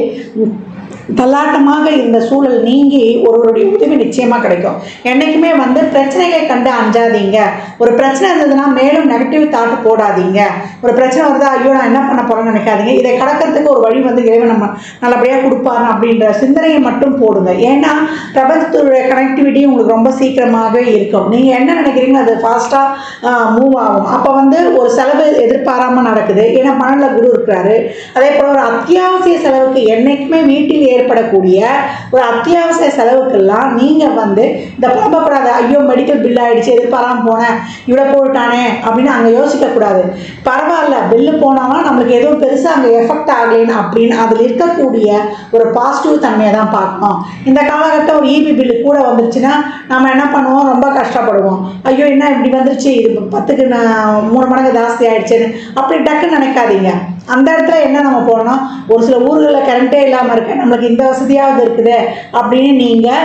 தள்ளாட்டமாக இருந்த சூழல் நீங்கி ஒருவருடைய உதவி நிச்சயமாக கிடைக்கும். என்றைக்குமே வந்து பிரச்சனைகளை கண்டு அஞ்சாதீங்க. ஒரு பிரச்சனை இருந்ததுன்னா மேலும் நெகட்டிவ் தாட் போடாதீங்க. ஒரு பிரச்சனை வருதா, ஐயோ நான் என்ன பண்ண போகிறேன்னு நினைக்காதீங்க. இதை கடக்கிறதுக்கு ஒரு வழி வந்து இறைவன் நம்ம நல்லபடியாக கொடுப்பாரு அப்படின்ற சிந்தனையை மட்டும் போடுங்க. ஏன்னா பிரபஞ்சத்துடைய கனெக்டிவிட்டி உங்களுக்கு ரொம்ப சீக்கிரமாகவே இருக்கும். நீங்கள் என்ன நினைக்கிறீங்களோ அது ஃபாஸ்ட்டாக மூவ் ஆகும். அப்போ வந்து ஒரு செலவு எதிர்பாராமல் நடக்குது. ஏன்னா மனதில் குரு இருக்கிறாரு. அதே போல் ஒரு அத்தியாவசிய செலவுக்கு என்றைக்குமே வீட்டில் ஏற்படக்கூடிய ஒரு அத்தியாவசிய செலவுக்கெல்லாம் நீங்கள் வந்து இந்த புலம்பக்கூடாது, ஐயோ மெடிக்கல் பில் ஆகிடுச்சு எதிர்பாராமல் போனேன் இவ்வளோ போட்டானே அப்படின்னு அங்கே யோசிக்கக்கூடாது. பரவாயில்ல பில்லு போனாலும் நம்மளுக்கு எதுவும் பெருசாக அங்கே எஃபெக்ட் ஆகலைன்னு அப்படின்னு அதில் இருக்கக்கூடிய ஒரு பாசிட்டிவ் தன்மையை தான் பார்க்கணும். இந்த காலகட்டம் ஒரு இபி பில்லு கூட வந்துருச்சுன்னா நம்ம என்ன பண்ணுவோம், ரொம்ப கஷ்டப்படுவோம். ஐயோ என்ன இப்படி வந்துருச்சு, இது 10க்கு 3 மடங்கு ஜாஸ்தி ஆகிடுச்சுன்னு அப்படி டக்குன்னு நினைக்காதீங்க. அந்த இடத்துல என்ன நம்ம போடணும், ஒரு சில ஊர்களில் கரண்ட்டே இல்லாமல் இருக்கு, நம்மளுக்கு இந்த வசதியாவது இருக்குது அப்படின்னு நீங்கள்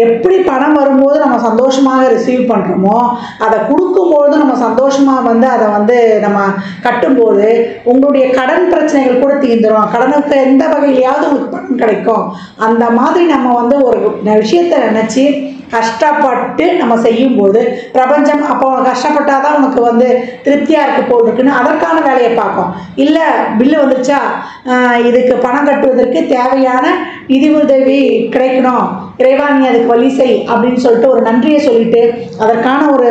எப்படி பணம் வரும்போது நம்ம சந்தோஷமாக ரிசீவ் பண்ணுறோமோ அதை கொடுக்கும்போது நம்ம சந்தோஷமாக வந்து அதை வந்து நம்ம கட்டும்போது உங்களுடைய கடன் பிரச்சனைகள் கூட தீர்ந்துடும். கடனுக்கு எந்த வகையிலையாவது உங்களுக்கு பணம் கிடைக்கும். அந்த மாதிரி நம்ம வந்து ஒரு விஷயத்தை நினச்சி கஷ்டப்பட்டு நம்ம செய்யும்போது பிரபஞ்சம் அப்போ கஷ்டப்பட்டால் தான் உனக்கு வந்து திருப்தியாக இருக்குது போல் இருக்குன்னு அதற்கான வேலையை பார்க்கும். இல்லை பில்லு வந்துச்சா இதுக்கு பணம் கட்டுவதற்கு தேவையான நிதி உதவி கிடைக்கணும், இறைவா நீ அதுக்கு வழி செய் அப்படின்னு சொல்லிட்டு ஒரு நன்றியை சொல்லிட்டு அதற்கான ஒரு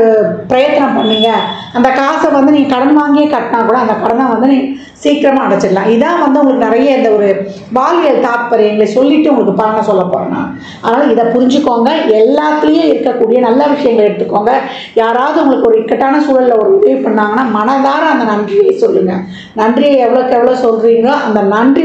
பிரயத்தனம் பண்ணீங்க. அந்த காசை வந்து நீங்கள் கடன் வாங்கியே கட்டினா கூட அந்த கடனை வந்து நீ சீக்கிரமாக அடைச்சிடலாம். இதான் வந்து உங்களுக்கு நிறைய இந்த ஒரு வாழ்வியல் தாற்பயங்களை சொல்லிட்டு உங்களுக்கு பலனை சொல்ல போகிறேன் நான். அதனால் இதை புரிஞ்சுக்கோங்க. எல்லாத்துலேயும் இருக்கக்கூடிய நல்ல விஷயங்களை எடுத்துக்கோங்க. யாராவது உங்களுக்கு ஒரு இக்கட்டான சூழலில் ஒரு உதவி பண்ணாங்கன்னா மனதார அந்த நன்றியை சொல்லுங்கள். நன்றியை எவ்வளோக்கு எவ்வளோ சொல்கிறீங்களோ அந்த நன்றி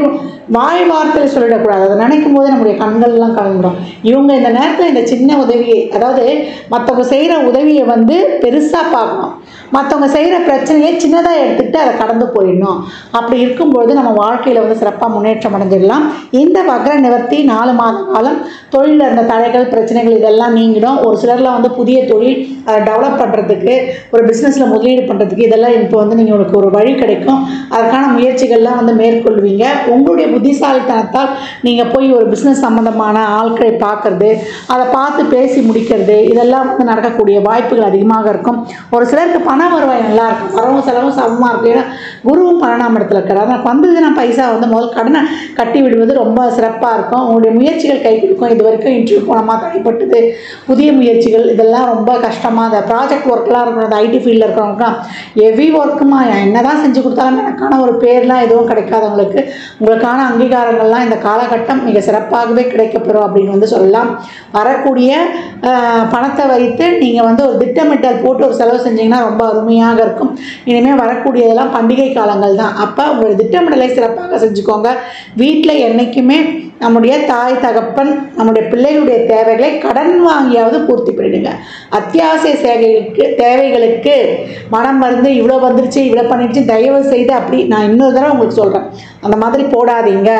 வாய் வார்த்தையில் சொல்லிடக்கூடாது. அதை நினைக்கும் போது நம்முடைய கண்கள்லாம் கலந்துடும். இவங்க இந்த நேரத்தில் இந்த சின்ன உதவியை, அதாவது மற்றவங்க செய்கிற உதவியை வந்து பெருசாக பார்க்கணும், மற்றவங்க செய்கிற பிரச்சனையை சின்னதாக எடுத்துக்கிட்டு அதை கடந்து போயிடணும். அப்படி இருக்கும்பொழுது நம்ம வாழ்க்கையில் வந்து சிறப்பாக முன்னேற்றம் அடைஞ்சிடலாம். இந்த வக்ர நிவர்த்தி 4 மாத காலம் தொழிலில் இருந்த தடைகள் பிரச்சனைகள் இதெல்லாம் நீங்கிடும். ஒரு சிலரில் வந்து புதிய தொழில் அதை டெவலப் பண்ணுறதுக்கு, ஒரு பிஸ்னஸில் முதலீடு பண்ணுறதுக்கு இதெல்லாம் இப்போ வந்து நீங்கள் உங்களுக்கு ஒரு வழி கிடைக்கும். அதற்கான முயற்சிகள்லாம் வந்து மேற்கொள்வீங்க. உங்களுடைய புத்திசாலித்தனத்தால் நீங்கள் போய் ஒரு பிஸ்னஸ் சம்மந்தமான ஆட்களை பார்க்குறது, அதை பார்த்து பேசி முடிக்கிறது இதெல்லாம் வந்து நடக்கக்கூடிய வாய்ப்புகள் அதிகமாக இருக்கும். ஒரு சிலருக்கு பண வருவாய் நல்லா இருக்கும், வரவும் செலவும் சமமாக இருக்கும். ஏன்னா குருவும் 12ஆம் இடத்துல இருக்கிறார். ஆனால் வந்ததுன்னா பைசா வந்து முதல் கடனை கட்டி விடுவது ரொம்ப சிறப்பாக இருக்கும். உங்களுடைய முயற்சிகள் கை கொடுக்கும். இது வரைக்கும் இன்டர்வியூ போனமா தடைப்பட்டது, புதிய முயற்சிகள் இதெல்லாம் ரொம்ப கஷ்டமாக, அந்த ப்ராஜெக்ட் ஒர்க்லாம் இருக்கும், அந்த ஐடி ஃபீல்டில் இருக்கிறவங்கலாம் ஹெவி ஒர்க்குமா என்ன தான் செஞ்சு கொடுத்தாலும் எனக்கான ஒரு பேர்லாம் எதுவும் கிடைக்காதவங்களுக்கு உங்களுக்கான அங்கீகாரங்கள்லாம் இந்த காலகட்டம் மிக சிறப்பாகவே கிடைக்கப்பெறும் அப்படின்னு வந்து சொல்லலாம். வரக்கூடிய பணத்தை வைத்து நீங்கள் வந்து ஒரு திட்டமிட்டல் போட்டு ஒரு செலவு செஞ்சீங்கன்னா ரொம்ப அருமையாக இருக்கும். இனிமேல் வரக்கூடியதெல்லாம் பண்டிகை காலங்கள் தான். அப்போ உங்களுடைய திட்டமிடலை சிறப்பாக செஞ்சுக்கோங்க. வீட்டில் என்றைக்குமே நம்முடைய தாய் தகப்பன் நம்முடைய பிள்ளைகளுடைய தேவைகளை கடன் வாங்கியாவது பூர்த்தி பண்ணிடுங்க. அத்தியாவசிய தேவைகளுக்கு மனம் மருந்து இவ்வளோ வந்துருச்சு இவ்வளோ பண்ணிடுச்சு தயவு செய்து அப்படி நான் இன்னொரு தடவை உங்களுக்கு சொல்கிறேன், அந்த மாதிரி போடாதீங்க.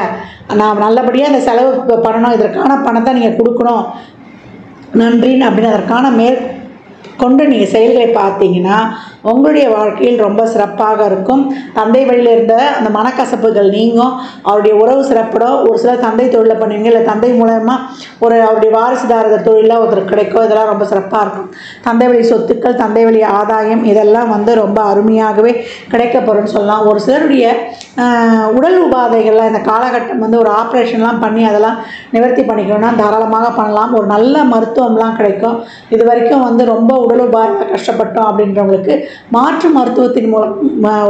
நான் நல்லபடியாக அந்த செலவு பண்ணணும், இதற்கான பணத்தை நீங்கள் கொடுக்கணும் நன்றின்னு அப்படின்னு அதற்கான கொண்டு நீங்கள் செயல்களை பார்த்தீங்கன்னா உங்களுடைய வாழ்க்கையில் ரொம்ப சிறப்பாக இருக்கும். தந்தை வழியில் இருந்த அந்த மனக்கசப்புகள் நீங்கும், அவருடைய உறவு சிறப்படும். ஒரு சிலர் தந்தை தொழிலில் பண்ணுவீங்க, இல்லை தந்தை மூலமாக அவருடைய வாரிசுதாரர் தொழிலில் ஒருத்தர் கிடைக்கும். இதெல்லாம் ரொம்ப சிறப்பாக இருக்கும். தந்தை வழி சொத்துக்கள், தந்தை வழி ஆதாயம் இதெல்லாம் வந்து ரொம்ப அருமையாகவே கிடைக்கப்போகிறோன்னு சொல்லலாம். ஒரு சிலருடைய உடல் உபாதைகள்லாம் இந்த காலகட்டம் வந்து ஒரு ஆப்ரேஷன்லாம் பண்ணி அதெல்லாம் நிவர்த்தி பண்ணிக்கணும்னா தாராளமாக பண்ணலாம். ஒரு நல்ல மருத்துவம்லாம் கிடைக்கும். இது வரைக்கும் வந்து ரொம்ப உடல் உபாதையாக கஷ்டப்பட்டோம் அப்படின்றவங்களுக்கு மாற்று மருத்துவத்தின் மூலம்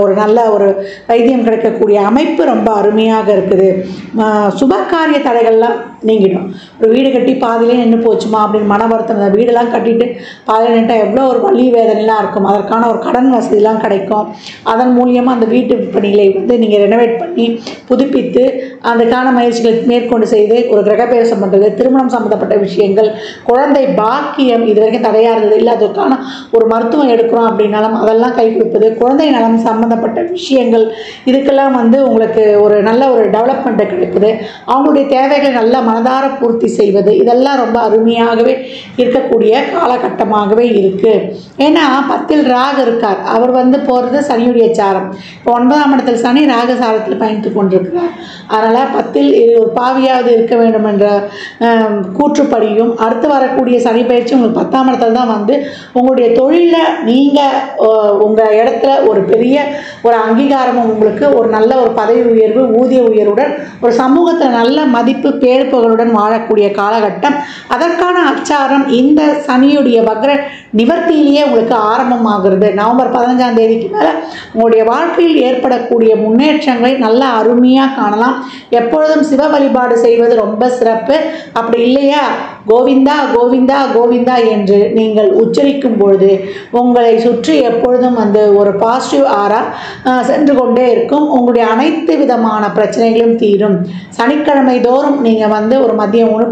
ஒரு நல்ல ஒரு வைத்தியம் கிடைக்கக்கூடிய அமைப்பு ரொம்ப அருமையாக இருக்குது. சுபகாரிய தடைகள்லாம் நீங்கிடும். ஒரு வீடு கட்டி பாதிலே நின்று போச்சுமா அப்படின்னு மன வருத்தம். அந்த வீடெல்லாம் கட்டிட்டு பாதிலே நின்றால் எவ்வளோ ஒரு வலி வேதனைலாம் இருக்கும். அதற்கான ஒரு கடன் வசதிலாம் கிடைக்கும். அதன் மூலியமாக அந்த வீட்டு பணிகளை வந்து நீங்கள் ரெனோவேட் பண்ணி புதுப்பித்து அதுக்கான முயற்சிகளை மேற்கொண்டு செய்து ஒரு கிரகப்பிரவேசம் பண்ணுறது, திருமணம் சம்மந்தப்பட்ட விஷயங்கள், குழந்தை பாக்கியம் இது வரைக்கும் தடையாக இருந்தது இல்லை அதற்கான ஒரு மருத்துவம் எடுக்கிறோம் அப்படின்னாலும் அதெல்லாம் கை கொடுப்பது, குழந்தை நலம் சம்மந்தப்பட்ட விஷயங்கள் இதுக்கெல்லாம் வந்து உங்களுக்கு ஒரு நல்ல ஒரு டெவலப்மெண்ட்டை கிடைப்பது, அவங்களுடைய தேவைகளை நல்லா மனதார பூர்த்தி செய்வது இதெல்லாம் ரொம்ப அருமையாகவே இருக்கக்கூடிய காலகட்டமாகவே இருக்குது. ஏன்னா 10ல் ராகு இருக்கார். அவர் வந்து போகிறது சனியுடைய சாரம். இப்போ 9ஆம் இடத்தில் சனி ராகு சாரத்தில் பயணித்து கொண்டிருக்கிறார். அதனால் 10ல் ஒரு பாவியாவது இருக்க வேண்டும் என்ற கூற்றுப்படியும் அடுத்து வரக்கூடிய சனி பயிற்சி உங்களுக்கு 10ஆம் இடத்துல தான் வந்து உங்களுடைய தொழிலில் நீங்கள் உங்கள் இடத்துல ஒரு பெரிய ஒரு அங்கீகாரமும் உங்களுக்கு ஒரு நல்ல ஒரு பதவி உயர்வு ஊதிய உயர்வுடன் ஒரு சமூகத்தில் நல்ல மதிப்பு பேர்ப்புகளுடன் வாழக்கூடிய காலகட்டம். அதற்கான அச்சாரம் இந்த சனியுடைய வக்ர நிவர்த்தியிலேயே உங்களுக்கு ஆரம்பமாகிறது. நவம்பர் 15ஆம் தேதிக்கு மேலே உங்களுடைய வாழ்க்கையில் ஏற்படக்கூடிய முன்னேற்றங்களை நல்லா அருமையாக காணலாம். எப்பொழுதும் சிவ வழிபாடு செய்வது ரொம்ப சிறப்பு. அப்படி இல்லையா கோவிந்தா கோவிந்தா கோவிந்தா என்று நீங்கள் உச்சரிக்கும் பொழுது உங்களை சுற்றி எப்பொழுதும் வந்து ஒரு பாசிட்டிவ் ஆரா சென்று கொண்டே இருக்கும். உங்களுடைய அனைத்து விதமான பிரச்சனைகளும் தீரும். சனிக்கிழமை தோறும் நீங்கள் வந்து ஒரு மதியம் உணவு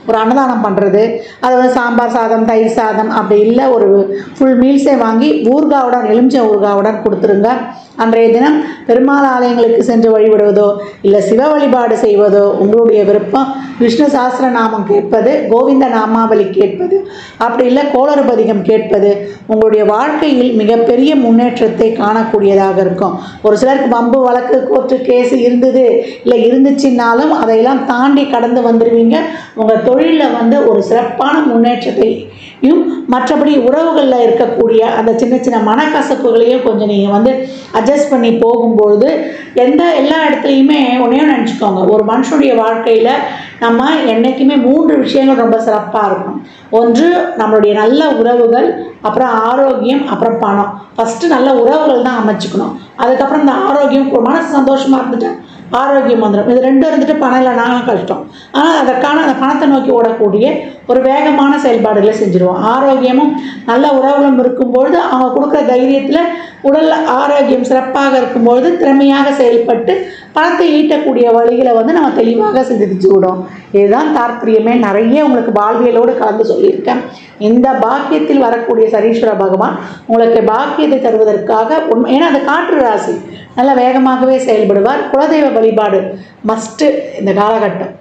ஒரு அன்னதானம் பண்ணுறது, அது வந்து சாம்பார் சாதம் தயிர் சாதம் அப்படி இல்லை ஒரு ஃபுல் மீல்ஸை வாங்கி ஊர்காவுடன் எலுமிச்சை ஊர்காவுடன் கொடுத்துருங்க. அன்றைய தினம் பெருமாள் ஆலயங்களுக்கு சென்று வழிபடுவதோ இல்லை சிவ வழிபாடு செய்வதோ உங்களுடைய விருப்பம். விஷ்ணு சாஸ்திர நாமம் கேட்பது, கோவிந்த நாமாவளி கேட்பது, அப்படி இல்லை கோளறுபதிகம் கேட்பது உங்களுடைய வாழ்க்கையில் மிகப்பெரிய முன்னேற்றத்தை காணக்கூடியதாக இருக்கும். ஒரு சிலருக்கு வம்பு வழக்கு கோர்ட்டு கேஸு இருந்தது இல்லை இருந்துச்சுன்னாலும் அதையெல்லாம் தாண்டி கடந்து வந்துடுவீங்க. உங்கள் தொழிலில் வந்து ஒரு சிறப்பான முன்னேற்றத்தையும் மற்றபடி உறவுகளில் இருக்கக்கூடிய அந்த சின்ன சின்ன மனக்கசப்புகளையும் கொஞ்சம் நீங்கள் வந்து அட்ஜஸ்ட் பண்ணி போகும்பொழுது எல்லா இடத்துலையுமே ஒன்றையும் நினச்சிக்கோங்க. ஒரு மனுஷனுடைய வாழ்க்கையில் நம்ம என்றைக்குமே 3 விஷயங்கள் ரொம்ப சிறப்பாக இருக்கும். ஒன்று நம்மளுடைய நல்ல உறவுகள், அப்புறம் ஆரோக்கியம், அப்புறம் பணம். ஃபஸ்ட்டு நல்ல உறவுகள் தான் அமைச்சுக்கணும். அதுக்கப்புறம் இந்த ஆரோக்கியம் மனசு சந்தோஷமாக இருந்துட்டு ஆரோக்கியம் வந்துடும். இது 2 இருந்துட்டு பணம் இல்லைனாலும் கஷ்டம். ஆனால் அதற்கான அந்த பணத்தை நோக்கி ஓடக்கூடிய ஒரு வேகமான செயல்பாடுகளை செஞ்சுருவோம். ஆரோக்கியமும் நல்ல உறவுகளும் இருக்கும்பொழுது அவங்க கொடுக்குற தைரியத்தில் உடல் ஆரோக்கியம் சிறப்பாக இருக்கும்பொழுது திறமையாக செயல்பட்டு பணத்தை ஈட்டக்கூடிய வழிகளை வந்து நம்ம தெளிவாக சிந்திச்சு விடும். இதுதான் தாற்பயமே. நிறைய உங்களுக்கு வாழ்வியலோடு கலந்து சொல்லியிருக்கேன். இந்த பாக்கியத்தில் வரக்கூடிய சனீஸ்வர பகவான் உங்களுக்கு பாக்கியத்தை தருவதற்காக ஏன்னா அது காற்று ராசி நல்ல வேகமாகவே செயல்படுவார். குலதெய்வ வழிபாடு மஸ்ட்டு இந்த காலகட்டம்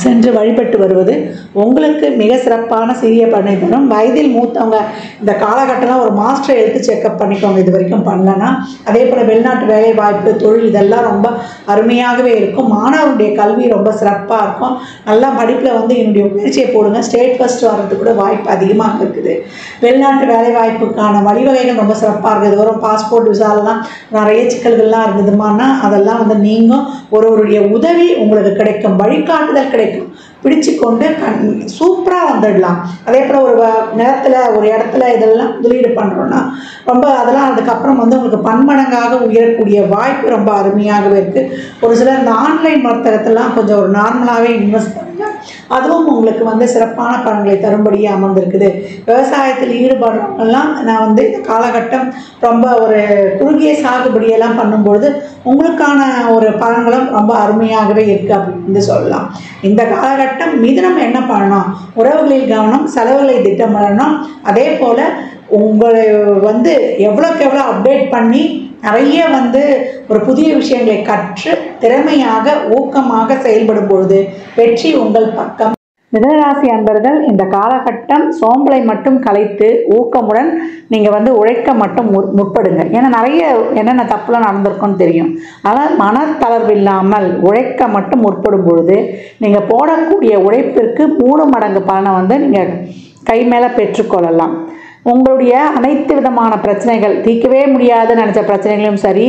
சென்று வழிபட்டு வருவது உங்களுக்கு மிக சிறப்பான சிறிய பலனை தரும். வயதில் மூத்தவங்க இந்த காலகட்டம்லாம் ஒரு மாஸ்டர் ஹெல்த் செக்அப் பண்ணிக்கோங்க, இது வரைக்கும் பண்ணலன்னா. அதே போல் வெளிநாட்டு வேலை வாய்ப்பு தொழில் இதெல்லாம் ரொம்ப அருமையாகவே இருக்கும். மாணவருடைய கல்வி ரொம்ப சிறப்பாக இருக்கும். நல்லா படிப்பில் வந்து என்னுடைய முயற்சியை போடுங்க. ஸ்டேட் ஃபஸ்ட் வர்றதுக்கு கூட வாய்ப்பு அதிகமாக இருக்குது. வெளிநாட்டு வேலை வாய்ப்புக்கான வழிவகைகள் ரொம்ப சிறப்பாக இருக்குது. இதுவரும் பாஸ்போர்ட் விசாலெலாம் நிறைய சிக்கல்கள்லாம் இருந்ததுமானா அதெல்லாம் வந்து நீங்களும் ஒருவருடைய உதவி உங்களுக்கு கிடைக்கும், வழிகாட்டுதல் கிடைக்கும். பிடிச்சு கொண்டு சூப்பராக வந்துடலாம். அதே போல் ஒரு நேரத்தில் ஒரு இடத்துல இதெல்லாம் முதலீடு பண்ணுறோன்னா ரொம்ப அதெல்லாம் அதுக்கப்புறம் வந்து உங்களுக்கு பன்மடங்காக உயரக்கூடிய வாய்ப்பு ரொம்ப அருமையாகவே இருக்குது. ஒரு சிலர் இந்த ஆன்லைன் வர்த்தகத்தெல்லாம் கொஞ்சம் ஒரு நார்மலாகவே இன்வெஸ்ட் பண்ணுங்கள், அதுவும் உங்களுக்கு வந்து சிறப்பான பலன்களை தரும்படியே அமர்ந்திருக்குது. விவசாயத்தில் ஈடுபடுறவங்கெல்லாம் நான் வந்து இந்த காலகட்டம் ரொம்ப ஒரு குறுகிய சாகுபடியெல்லாம் பண்ணும்பொழுது உங்களுக்கான ஒரு பலன்களும் ரொம்ப அருமையாகவே இருக்குது அப்படின்னு வந்து சொல்லலாம். இந்த காலகட்டம் மிதுனம் என்ன பண்ணணும், உறவுகளில் கவனம், செலவுகளை திட்டமிடணும். அதே போல் உங்களை வந்து எவ்வளோக்கு எவ்வளோ அப்டேட் பண்ணி நிறைய வந்து ஒரு புதிய விஷயங்களை கற்று திறமையாக ஊக்கமாக செயல்படும் பொழுது வெற்றி உங்கள் பக்கம். மிதனராசி அன்பர்கள் இந்த காலகட்டம் சோம்பலை மட்டும் கலைத்து ஊக்கமுடன் நீங்கள் வந்து உழைக்க மட்டும் முற்படுங்க. ஏன்னா நிறைய என்னென்ன தப்புலாம் நடந்திருக்குன்னு தெரியும். ஆனால் மனத்தளர்வு இல்லாமல் உழைக்க மட்டும் முற்படும் பொழுது நீங்கள் போடக்கூடிய உழைப்பிற்கு 3 மடங்கு பலனை வந்து நீங்கள் கை மேலே பெற்றுக்கொள்ளலாம். உங்களுடைய அனைத்து விதமான பிரச்சனைகள் தீர்க்கவே முடியாதுன்னு நினச்ச பிரச்சனைகளும் சரி,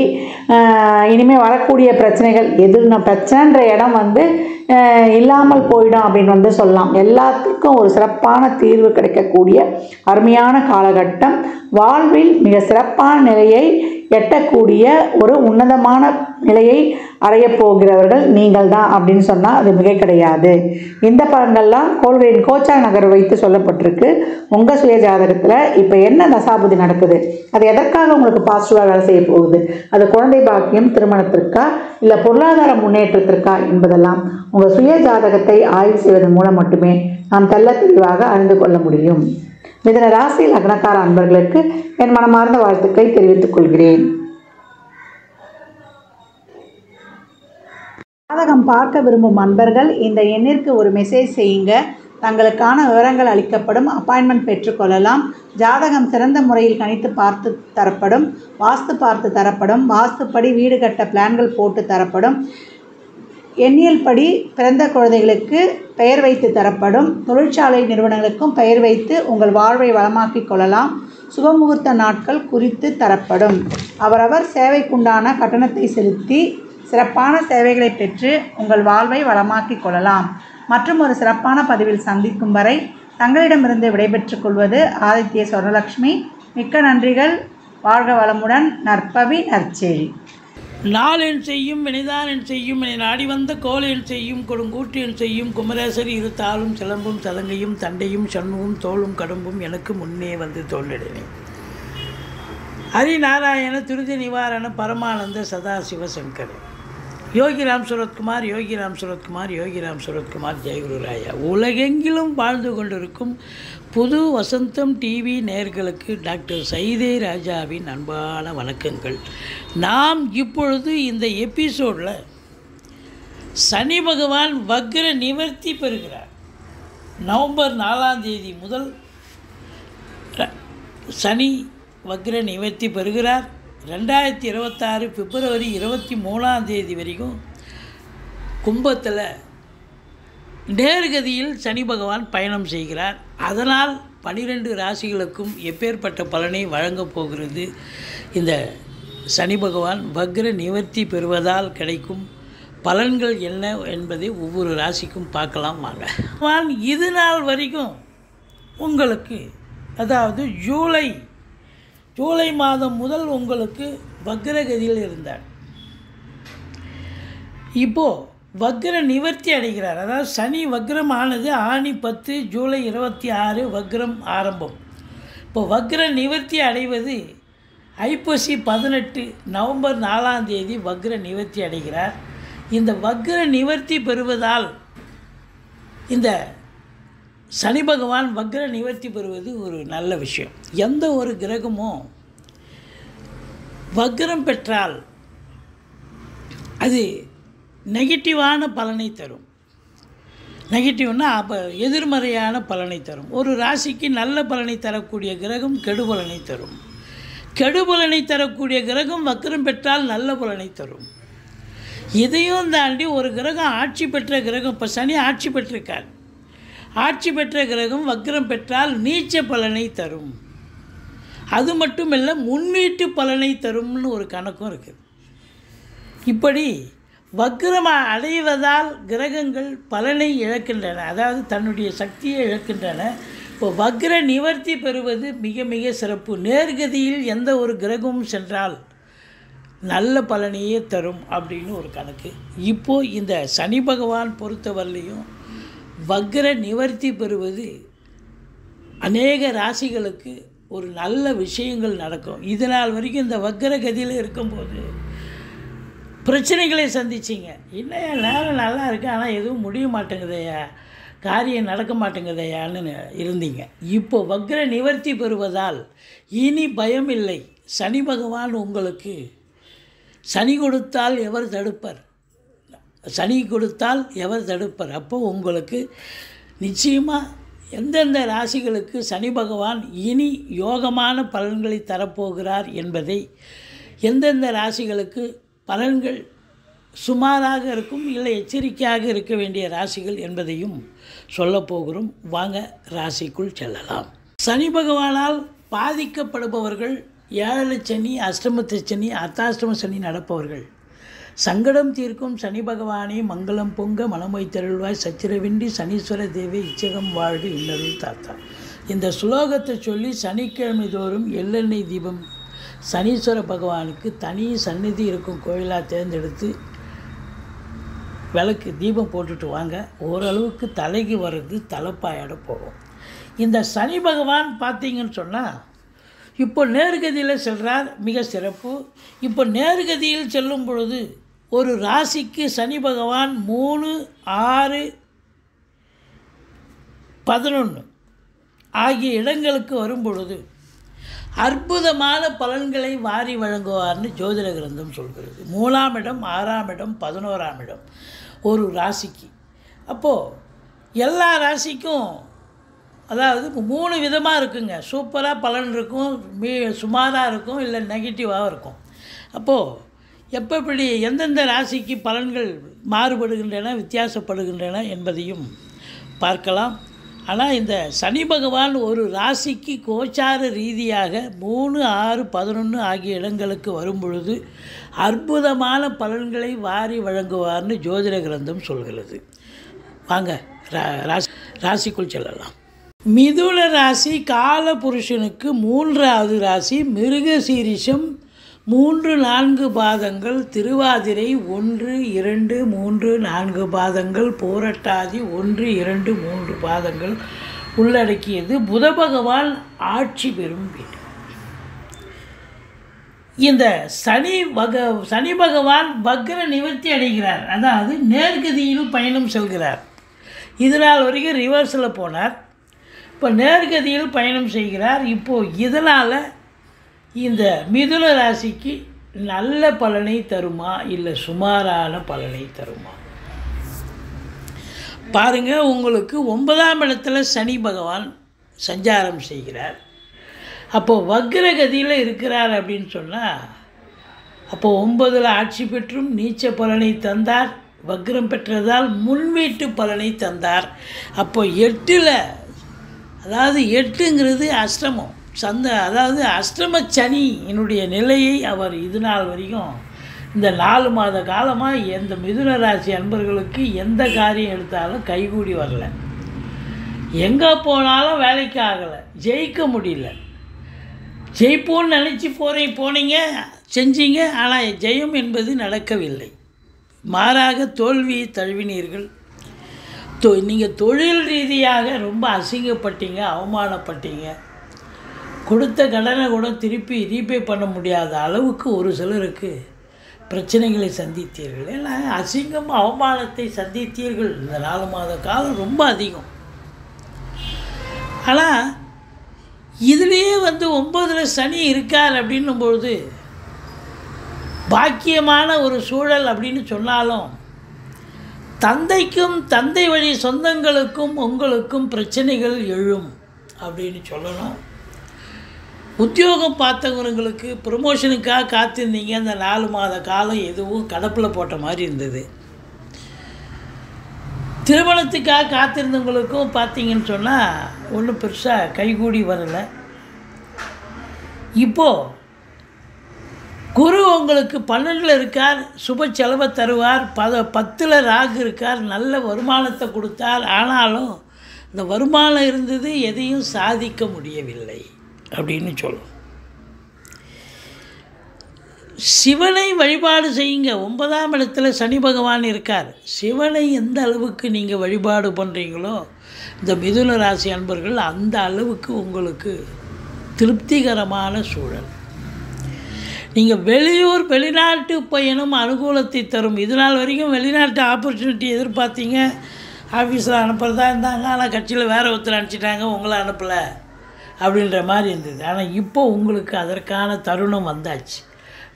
இனிமேல் வரக்கூடிய பிரச்சனைகள் எதுனா பிரச்சனைன்ற இடம் வந்து இல்லாமல் போயிடும் அப்படின்னு வந்து சொல்லலாம். எல்லாத்துக்கும் ஒரு சிறப்பான தீர்வு கிடைக்கக்கூடிய அருமையான காலகட்டம். வாழ்வில் மிக சிறப்பான நிலையை எட்டக்கூடிய ஒரு உன்னதமான நிலையை அடையப் போகிறவர்கள் நீங்கள் தான் அப்படின்னு சொன்னால் அது மிக கிடையாது. இந்த பலன்கள்லாம் கோள்களின் கோச்சார நகர் வைத்து சொல்லப்பட்டிருக்கு. உங்கள் சுய ஜாதகத்தில் இப்போ என்ன தசாபுதி நடக்குது, அது எதற்காக உங்களுக்கு பாசிட்டிவாக வேலை செய்ய போகுது, அது குழந்தை பாக்கியம், திருமணத்திற்கா இல்லை பொருளாதார முன்னேற்றத்திற்கா என்பதெல்லாம் உங்கள் சுய ஜாதகத்தை ஆய்வு செய்வதன் மூலம் மட்டுமே நாம் தெள்ள தெளிவாக அறிந்து கொள்ள முடியும். மிதுன ராசி லக்னக்கார அன்பர்களுக்கு என் மனமார்ந்த வாழ்த்துக்களை தெரிவித்துக் கொள்கிறேன். ஜாதகம் பார்க்க விரும்பும் அன்பர்கள் இந்த எண்ணிற்கு ஒரு மெசேஜ் செய்யுங்க. தங்களுக்கான விவரங்கள் அளிக்கப்படும். அப்பாயின்மெண்ட் பெற்றுக்கொள்ளலாம். ஜாதகம் சிறந்த முறையில் கணித்து பார்த்து தரப்படும். வாஸ்து பார்த்து தரப்படும். வாஸ்துப்படி வீடு கட்ட பிளான்கள் போட்டு தரப்படும். எண்ணியல் படி பிறந்த குழந்தைகளுக்கு பெயர் வைத்து தரப்படும். தொழிற்சாலை நிறுவனங்களுக்கும் பெயர் வைத்து உங்கள் வாழ்வை வளமாக்கிக் கொள்ளலாம். சுபமுகூர்த்த நாட்கள் குறித்து தரப்படும். அவரவர் சேவைக்குண்டான கட்டணத்தை செலுத்தி சிறப்பான சேவைகளை பெற்று உங்கள் வாழ்வை வளமாக்கிக் கொள்ளலாம். மற்றும் ஒரு சிறப்பான பதிவில் சந்திக்கும் வரை தங்களிடமிருந்து விடைபெற்றுக் கொள்வது ஆதித்ய சொர்ணலக்ஷ்மி. மிக்க நன்றிகள். வாழ்க வளமுடன். நற்பவி நற்செழி. நாளென் செய்யும் வினைதான் என் செய்யும் என நாடி வந்த கோல் என் செய்யும் கொடுங்கூட்டு என் செய்யும் குமரேசர் இரு தாளும் சிலம்பும் சதங்கையும் தண்டையும் சண்முகம் தோளும் கடம்பும் எனக்கு முன்னே வந்து தோன்றினேன். ஹரிநாராயண துரித நிவாரண பரமானந்த சதாசிவ சங்கர். யோகிராம் சுரத்குமார், யோகிராம் சுரத்குமார், யோகிராம் சுரத்குமார். ஜெயகுரு ராயா. உலகெங்கிலும் வாழ்ந்து கொண்டிருக்கும் புது வசந்தம் டிவி நேயர்களுக்கு டாக்டர் சைதே ராஜாவின் அன்பான வணக்கங்கள். நாம் இப்பொழுது இந்த எபிசோடில் சனி பகவான் வக்ர நிவர்த்தி பெறுகிறார். நவம்பர் 4ஆம் தேதி முதல் சனி வக்ர நிவர்த்தி பெறுகிறார். 2026 பிப்ரவரி 23ஆம் தேதி வரைக்கும் கும்பத்தில் நேர்கதியில் சனி பகவான் பயணம் செய்கிறார். அதனால் 12 ராசிகளுக்கும் எப்பேற்பட்ட பலனை வழங்கப் போகிறது இந்த சனி பகவான் வக்ர நிவர்த்தி பெறுவதால் கிடைக்கும் பலன்கள் என்ன என்பதை ஒவ்வொரு ராசிக்கும் பார்க்கலாம் வாங்க. பகவான் இது நாள் வரைக்கும் உங்களுக்கு, அதாவது ஜூலை மாதம் முதல் உங்களுக்கு வக்ரகதியில் இருந்தார். இப்போது வக்ர நிவர்த்தி அடைகிறார். அதாவது சனி வக்ரம் ஆனது ஆனி 10 ஜூலை 26 வக்ரம் ஆரம்பம். இப்போ வக்ர நிவர்த்தி அடைவது ஐப்பசி 18 நவம்பர் 4ஆம் தேதி வக்ர நிவர்த்தி அடைகிறார். இந்த வக்ர நிவர்த்தி பெறுவதால் இந்த சனி பகவான் வக்ர நிவர்த்தி பெறுவது ஒரு நல்ல விஷயம். எந்த ஒரு கிரகமும் வக்ரம் பெற்றால் அது நெகட்டிவான பலனை தரும். நெகட்டிவ்னா அப்போ எதிர்மறையான பலனை தரும். ஒரு ராசிக்கு நல்ல பலனை தரக்கூடிய கிரகம் கெடுபலனை தரும். கெடுபலனை தரக்கூடிய கிரகம் வக்ரம் பெற்றால் நல்ல பலனை தரும். இதையும் தாண்டி ஒரு கிரகம் ஆட்சி பெற்ற கிரகம், இப்போ சனி ஆட்சி பெற்றிருக்கார், ஆட்சி பெற்ற கிரகம் வக்ரம் பெற்றால் நீச்ச பலனை தரும். அது மட்டும் இல்லை, முன்வீட்டு பலனை தரும்னு ஒரு கணக்கும் இருக்குது. இப்படி வக்ரம் அடைவதால் கிரகங்கள் பலனை இழக்கின்றன, அதாவது தன்னுடைய சக்தியை இழக்கின்றன. இப்போ வக்ர நிவர்த்தி பெறுவது மிக மிக சிறப்பு. நேர்கதியில் எந்த ஒரு கிரகமும் சென்றால் நல்ல பலனையே தரும் அப்படின்னு ஒரு கணக்கு. இப்போது இந்த சனி பகவான் பொறுத்தவரையிலையும் வக்ர நிவர்த்தி பெறுவது அநேக ராசிகளுக்கு ஒரு நல்ல விஷயங்கள் நடக்கும். இதனால் வரைக்கும் இந்த வக்ர கதியில் இருக்கும்போது பிரச்சனைகளை சந்திச்சிங்க. இன்னும் நேரம் நல்லா இருக்கு, ஆனால் எதுவும் முடிய மாட்டேங்குதையா, காரியம் நடக்க மாட்டேங்குதையான்னு இருந்தீங்க. இப்போ வக்ர நிவர்த்தி பெறுவதால் இனி பயம் இல்லை. சனி பகவான் உங்களுக்கு சனி கொடுத்தால் எவர் தடுப்பர், சனி கொடுத்தால் எவர் தடுப்பர். அப்போ உங்களுக்கு நிச்சயமாக எந்தெந்த ராசிகளுக்கு சனி பகவான் இனி யோகமான பலன்களை தரப்போகிறார் என்பதை, எந்தெந்த ராசிகளுக்கு பலன்கள் சுமாராக இருக்கும் இல்லை எச்சரிக்கையாக இருக்க வேண்டிய ராசிகள் என்பதையும் சொல்லப்போகிறோம். வாங்க ராசிக்குள் செல்லலாம். சனி பகவானால் பாதிக்கப்படுபவர்கள், ஏழரை சனி, அஷ்டமத்து சனி, அர்த்தாஷ்டம சனி நடப்பவர்கள், சங்கடம் தீர்க்கும் சனி பகவானே மங்களம் பொங்க மனமை தருள்வாய், சச்சிரவின்றி சனீஸ்வர தேவி இச்சகம் வாழ்க இன்னருள் தாத்தா. இந்த ஸ்லோகத்தை சொல்லி சனிக்கிழமை தோறும் எள்ளெண்ணெய் தீபம் சனீஸ்வர பகவானுக்கு தனி சந்நிதி இருக்கும் கோயிலாக தேர்ந்தெடுத்து விளக்கு தீபம் போட்டுட்டு வாங்க. ஓரளவுக்கு தலைக்கு வர்றது தலைப்பாயோட போகும். இந்த சனி பகவான் பார்த்தீங்கன்னு சொன்னால் இப்போ நேர்கதியில் செல்கிறார், மிக சிறப்பு. இப்போ நேர்கதியில் செல்லும் பொழுது ஒரு ராசிக்கு சனி பகவான் 3, 6, 11 ஆகிய இடங்களுக்கு வரும் பொழுது அற்புதமான பலன்களை வாரி வழங்குவார்னு ஜோதிட கிரந்தம் சொல்கிறது. 3ஆம் இடம், 6ஆம் இடம், 11ஆம் இடம் ஒரு ராசிக்கு. அப்போது எல்லா ராசிக்கும் அதாவது 3 விதமாக இருக்குங்க. சூப்பராக பலன் இருக்கும், சுமாராக இருக்கும், இல்லை நெகட்டிவாக இருக்கும். அப்போது எப்படி எந்தெந்த ராசிக்கு பலன்கள் மாறுபடுகின்றன, வித்தியாசப்படுகின்றன என்பதையும் பார்க்கலாம். ஆனால் இந்த சனி பகவான் ஒரு ராசிக்கு கோச்சார ரீதியாக 3, 6, 11 ஆகிய இடங்களுக்கு வரும் பொழுது அற்புதமான பலன்களை வாரி வழங்குவார்னு ஜோதிட கிரந்தம் சொல்கிறது. வாங்க ராசிக்குள் செல்லலாம். மிதுன ராசி கால புருஷனுக்கு 3வது ராசி. மிருகசீரிஷம் 3, 4 பாதங்கள், திருவாதிரை 1, 2, 3, 4 பாதங்கள், போரட்டாதி 1, 2, 3 பாதங்கள் உள்ளடக்கியது. புத பகவான் ஆட்சி பெறும் வீடு. இந்த சனி பகவான் வக்ர நிவர்த்தி அடைகிறார், அதாவது நேர்கதியில் பயணம் செல்கிறார். இதனால் வரைக்கும் ரிவர்ஸில் போனார், இப்போ நேர்கதியில் பயணம் செய்கிறார். இப்போது இதனால் இந்த மிதுன ராசிக்கு நல்ல பலனை தருமா இல்லை சுமாரான பலனை தருமா? பாருங்கள், உங்களுக்கு 9ஆம் இடத்துல சனி பகவான் சஞ்சாரம் செய்கிறார். அப்போது வக்ரகதியில் இருக்கிறார் அப்படின்னு சொன்னால், அப்போது 9ல் ஆட்சி பெற்றும் நீச்ச பலனை தந்தார், வக்ரம் பெற்றதால் முன்வீட்டு பலனை தந்தார். அப்போ 8ல், அதாவது 8ங்கிறது அஷ்டமம், அதாவது அஷ்டம சனி என்னுடைய நிலையை அவர் இது நாள் வரைக்கும் இந்த 4 மாத காலமாக எந்த மிதுன ராசி அன்பர்களுக்கு எந்த காரியம் எடுத்தாலும் கைகூடி வரல, எங்கே போனாலும் வேலைக்கு ஆகலை, ஜெயிக்க முடியல. ஜெயிப்போன்னு நினச்சி போனீங்க, செஞ்சீங்க, ஆனால் ஜெயம் என்பது நடக்கவில்லை. மாறாக தோல்வியை தழுவினீர்கள். நீங்கள் தொழில் ரீதியாக ரொம்ப அசிங்கப்பட்டீங்க, அவமானப்பட்டீங்க. கொடுத்த கடனை கூட திருப்பி ரீபே பண்ண முடியாத அளவுக்கு ஒரு சிலருக்கு பிரச்சனைகளை சந்தித்தீர்கள். ஏன்னா அசிங்கம் அவமானத்தை சந்தித்தீர்கள். இந்த 4 மாத காலம் ரொம்ப அதிகம். ஆனால் இதுலேயே 9ல் சனி இருக்கார் அப்படின்னும்பொழுது பாக்கியமான ஒரு சூழல் அப்படின்னு சொன்னாலும் தந்தைக்கும் தந்தை வழி சொந்தங்களுக்கும் உங்களுக்கும் பிரச்சனைகள் எழும் அப்படின்னு சொல்லணும். உத்தியோகம் பார்த்தவங்களுக்கு ப்ரமோஷனுக்காக காத்திருந்தீங்க, அந்த 4 மாத காலம் எதுவும் கடப்பில் போட்ட மாதிரி இருந்தது. திருமணத்துக்காக காத்திருந்தவங்களுக்கும் பார்த்தீங்கன்னு சொன்னால் ஒன்றும் பெருசாக கைகூடி வரலை. இப்போது குரு உங்களுக்கு 12ல் இருக்கார், சுப செலவை தருவார். 10ல் ராகு இருக்கார், நல்ல வருமானத்தை கொடுத்தார். ஆனாலும் இந்த வருமானம் இருந்தது, எதையும் சாதிக்க முடியவில்லை அப்படின்னு சொல்லும். சிவனை வழிபாடு செய்யுங்க. 9ஆம் இடத்துல சனி பகவான் இருக்கார். சிவனை எந்த அளவுக்கு நீங்கள் வழிபாடு பண்ணுறீங்களோ இந்த மிதுன ராசி அன்பர்கள் அந்த அளவுக்கு உங்களுக்கு திருப்திகரமான சூழல். நீங்கள் வெளியூர் வெளிநாட்டு பயணம் அனுகூலத்தை தரும். இது நாள் வரைக்கும் வெளிநாட்டு ஆப்பர்ச்சுனிட்டி எதிர்பார்த்தீங்க, ஆஃபீஸில் அனுப்புகிறதா இருந்தாங்க, ஆனால் கட்சியில் வேறு ஒருத்தர் அனுப்பிச்சிட்டாங்க, உங்களை அனுப்பலை அப்படின்ற மாதிரி இருந்தது. ஆனால் இப்போ உங்களுக்கு அதற்கான தருணம் வந்தாச்சு.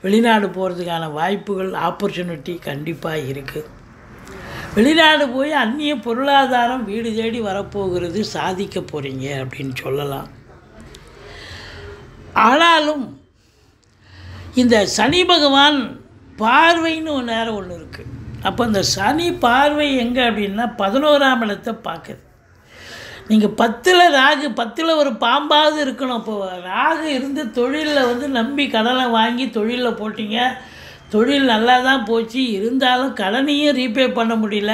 வெளிநாடு போகிறதுக்கான வாய்ப்புகள், ஆப்பர்ச்சுனிட்டி கண்டிப்பாக இருக்குது. வெளிநாடு போய் அந்நிய பொருளாதாரம் வீடு தேடி வரப்போகிறது, சாதிக்க போகிறீங்க அப்படின்னு சொல்லலாம். ஆனாலும் இந்த சனி பகவான் பார்வைன்னு ஒரு நேரம் ஒன்று இருக்குது. அப்போ இந்த சனி பார்வை எங்கே அப்படின்னா 11ஆம் இடத்தை பார்க்குது. நீங்கள் 10ல் ராகு, 10ல் ஒரு பாம்பாவது இருக்கணும். இப்போ ராகு இருந்து தொழிலில் நம்பி கடனை வாங்கி தொழிலில் போட்டிங்க, தொழில் நல்லா தான் போச்சு, இருந்தாலும் கடனையும் ரீபே பண்ண முடியல,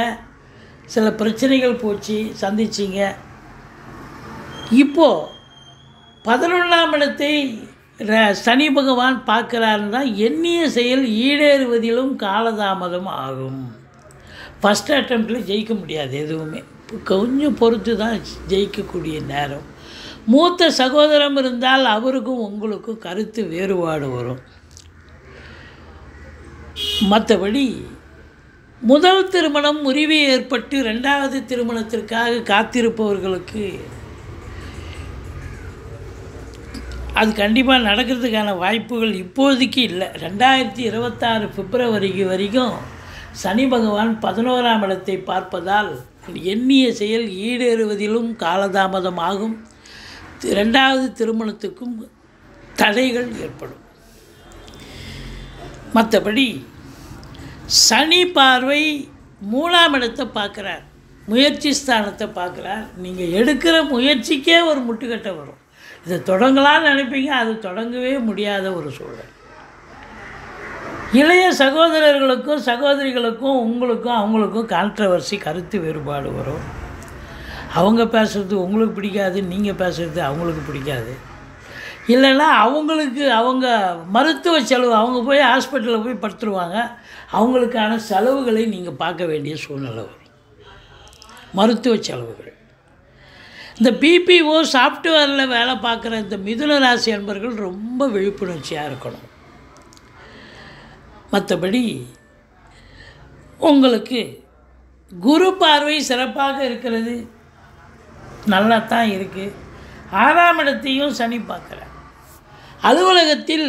சில பிரச்சனைகள் போச்சு, சந்திச்சிங்க. இப்போது 11ஆம் இடத்தை சனி பகவான் பார்க்குறாருன்னா எண்ணிய செயல் ஈடேறுவதிலும் காலதாமதம் ஆகும். ஃபஸ்ட் அட்டெம்ப்டில் ஜெயிக்க முடியாது, எதுவுமே கொஞ்சம் பொறுத்து தான் ஜெயிக்கக்கூடிய நேரம். மூத்த சகோதரம் இருந்தால் அவருக்கும் உங்களுக்கும் கருத்து வேறுபாடு வரும். மற்றபடி முதல் திருமணம் முறிவு ஏற்பட்டு 2வது திருமணத்திற்காக காத்திருப்பவர்களுக்கு அது கண்டிப்பாக நடக்கிறதுக்கான வாய்ப்புகள் இப்போதைக்கு இல்லை. 2026 பிப்ரவரி வரைக்கும் சனி பகவான் 11ஆம் இடத்தை பார்ப்பதால் எண்ணிய செயல் ஈடேறுவதிலும் காலதாமதமாகும். 2வது திருமணத்துக்கும் தடைகள் ஏற்படும். மற்றபடி சனி பார்வை 3ஆம் இடத்தை பார்க்குறார், முயற்சி ஸ்தானத்தை பார்க்குறார். நீங்கள் எடுக்கிற முயற்சிக்கே ஒரு முட்டுக்கட்டை வரும். இதை தொடங்கலான்னு நினைப்பீங்க, அது தொடங்கவே முடியாத ஒரு சூழல். இளைய சகோதரர்களுக்கும் சகோதரிகளுக்கும் உங்களுக்கும் அவங்களுக்கும் கான்ட்ரவர்சி, கருத்து வேறுபாடு வரும். அவங்க பேசுகிறது உங்களுக்கு பிடிக்காது, நீங்கள் பேசுகிறது அவங்களுக்கு பிடிக்காது. இல்லைன்னா அவங்க மருத்துவ செலவு, அவங்க போய் ஹாஸ்பிட்டலில் போய் படுத்துருவாங்க, அவங்களுக்கான செலவுகளை நீங்கள் பார்க்க வேண்டிய சூழ்நிலை வரும். மருத்துவ செலவுகள். இந்த பிபிஓ சாஃப்ட்வேரில் வேலை பார்க்குற இந்த மிதுன ராசி அன்பர்கள் ரொம்ப விழிப்புணர்ச்சியாக இருக்கணும். மற்றபடி உங்களுக்கு குரு பார்வை சிறப்பாக இருக்கிறது, நல்லா தான் இருக்குது. 6ஆம் இடத்தையும் சனி பார்க்குறார். அலுவலகத்தில்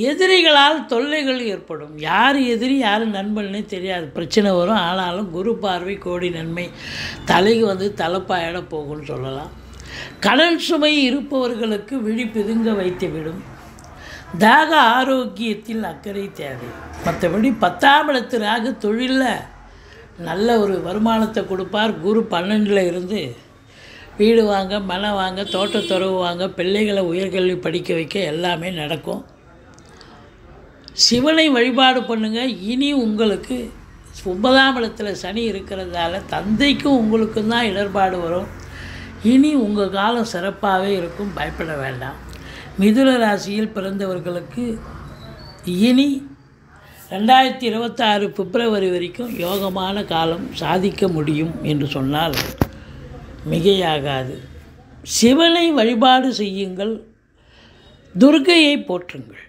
எதிரிகளால் தொல்லைகள் ஏற்படும். யார் எதிரி யார் நண்பன்னே தெரியாது, பிரச்சனை வரும். ஆனாலும் குரு பார்வை கோடி நன்மை, தலைக்கு தலைப்பாயிட போகும்னு சொல்லலாம். கடன் சுமை இருப்பவர்களுக்கு விழி பிதுங்க வைத்துவிடும். தாக ஆரோக்கியத்தில் அக்கறை தேவை. மற்றபடி 10ஆம் இடத்து ராகு தொழிலில் நல்ல ஒரு வருமானத்தை கொடுப்பார். குரு 12ல் இருந்து வீடு வாங்க, மனை வாங்க, தோட்டத்துறவு வாங்க, பிள்ளைகளை உயர்கல்வி படிக்க வைக்க எல்லாமே நடக்கும். சிவனை வழிபாடு பண்ணுங்கள். இனி உங்களுக்கு 9ஆம் இடத்துல சனி இருக்கிறதால தந்தைக்கும் உங்களுக்கும் தான் இடர்பாடு வரும். இனி உங்கள் காலம் சிறப்பாகவே இருக்கும், பயப்பட வேண்டாம். மிதுன ராசியில் பிறந்தவர்களுக்கு இனி 2026 பிப்ரவரி வரைக்கும் யோகமான காலம், சாதிக்க முடியும் என்று சொன்னால் மிகையாகாது. சிவனை வழிபாடு செய்யுங்கள், துர்க்கையை போற்றுங்கள்.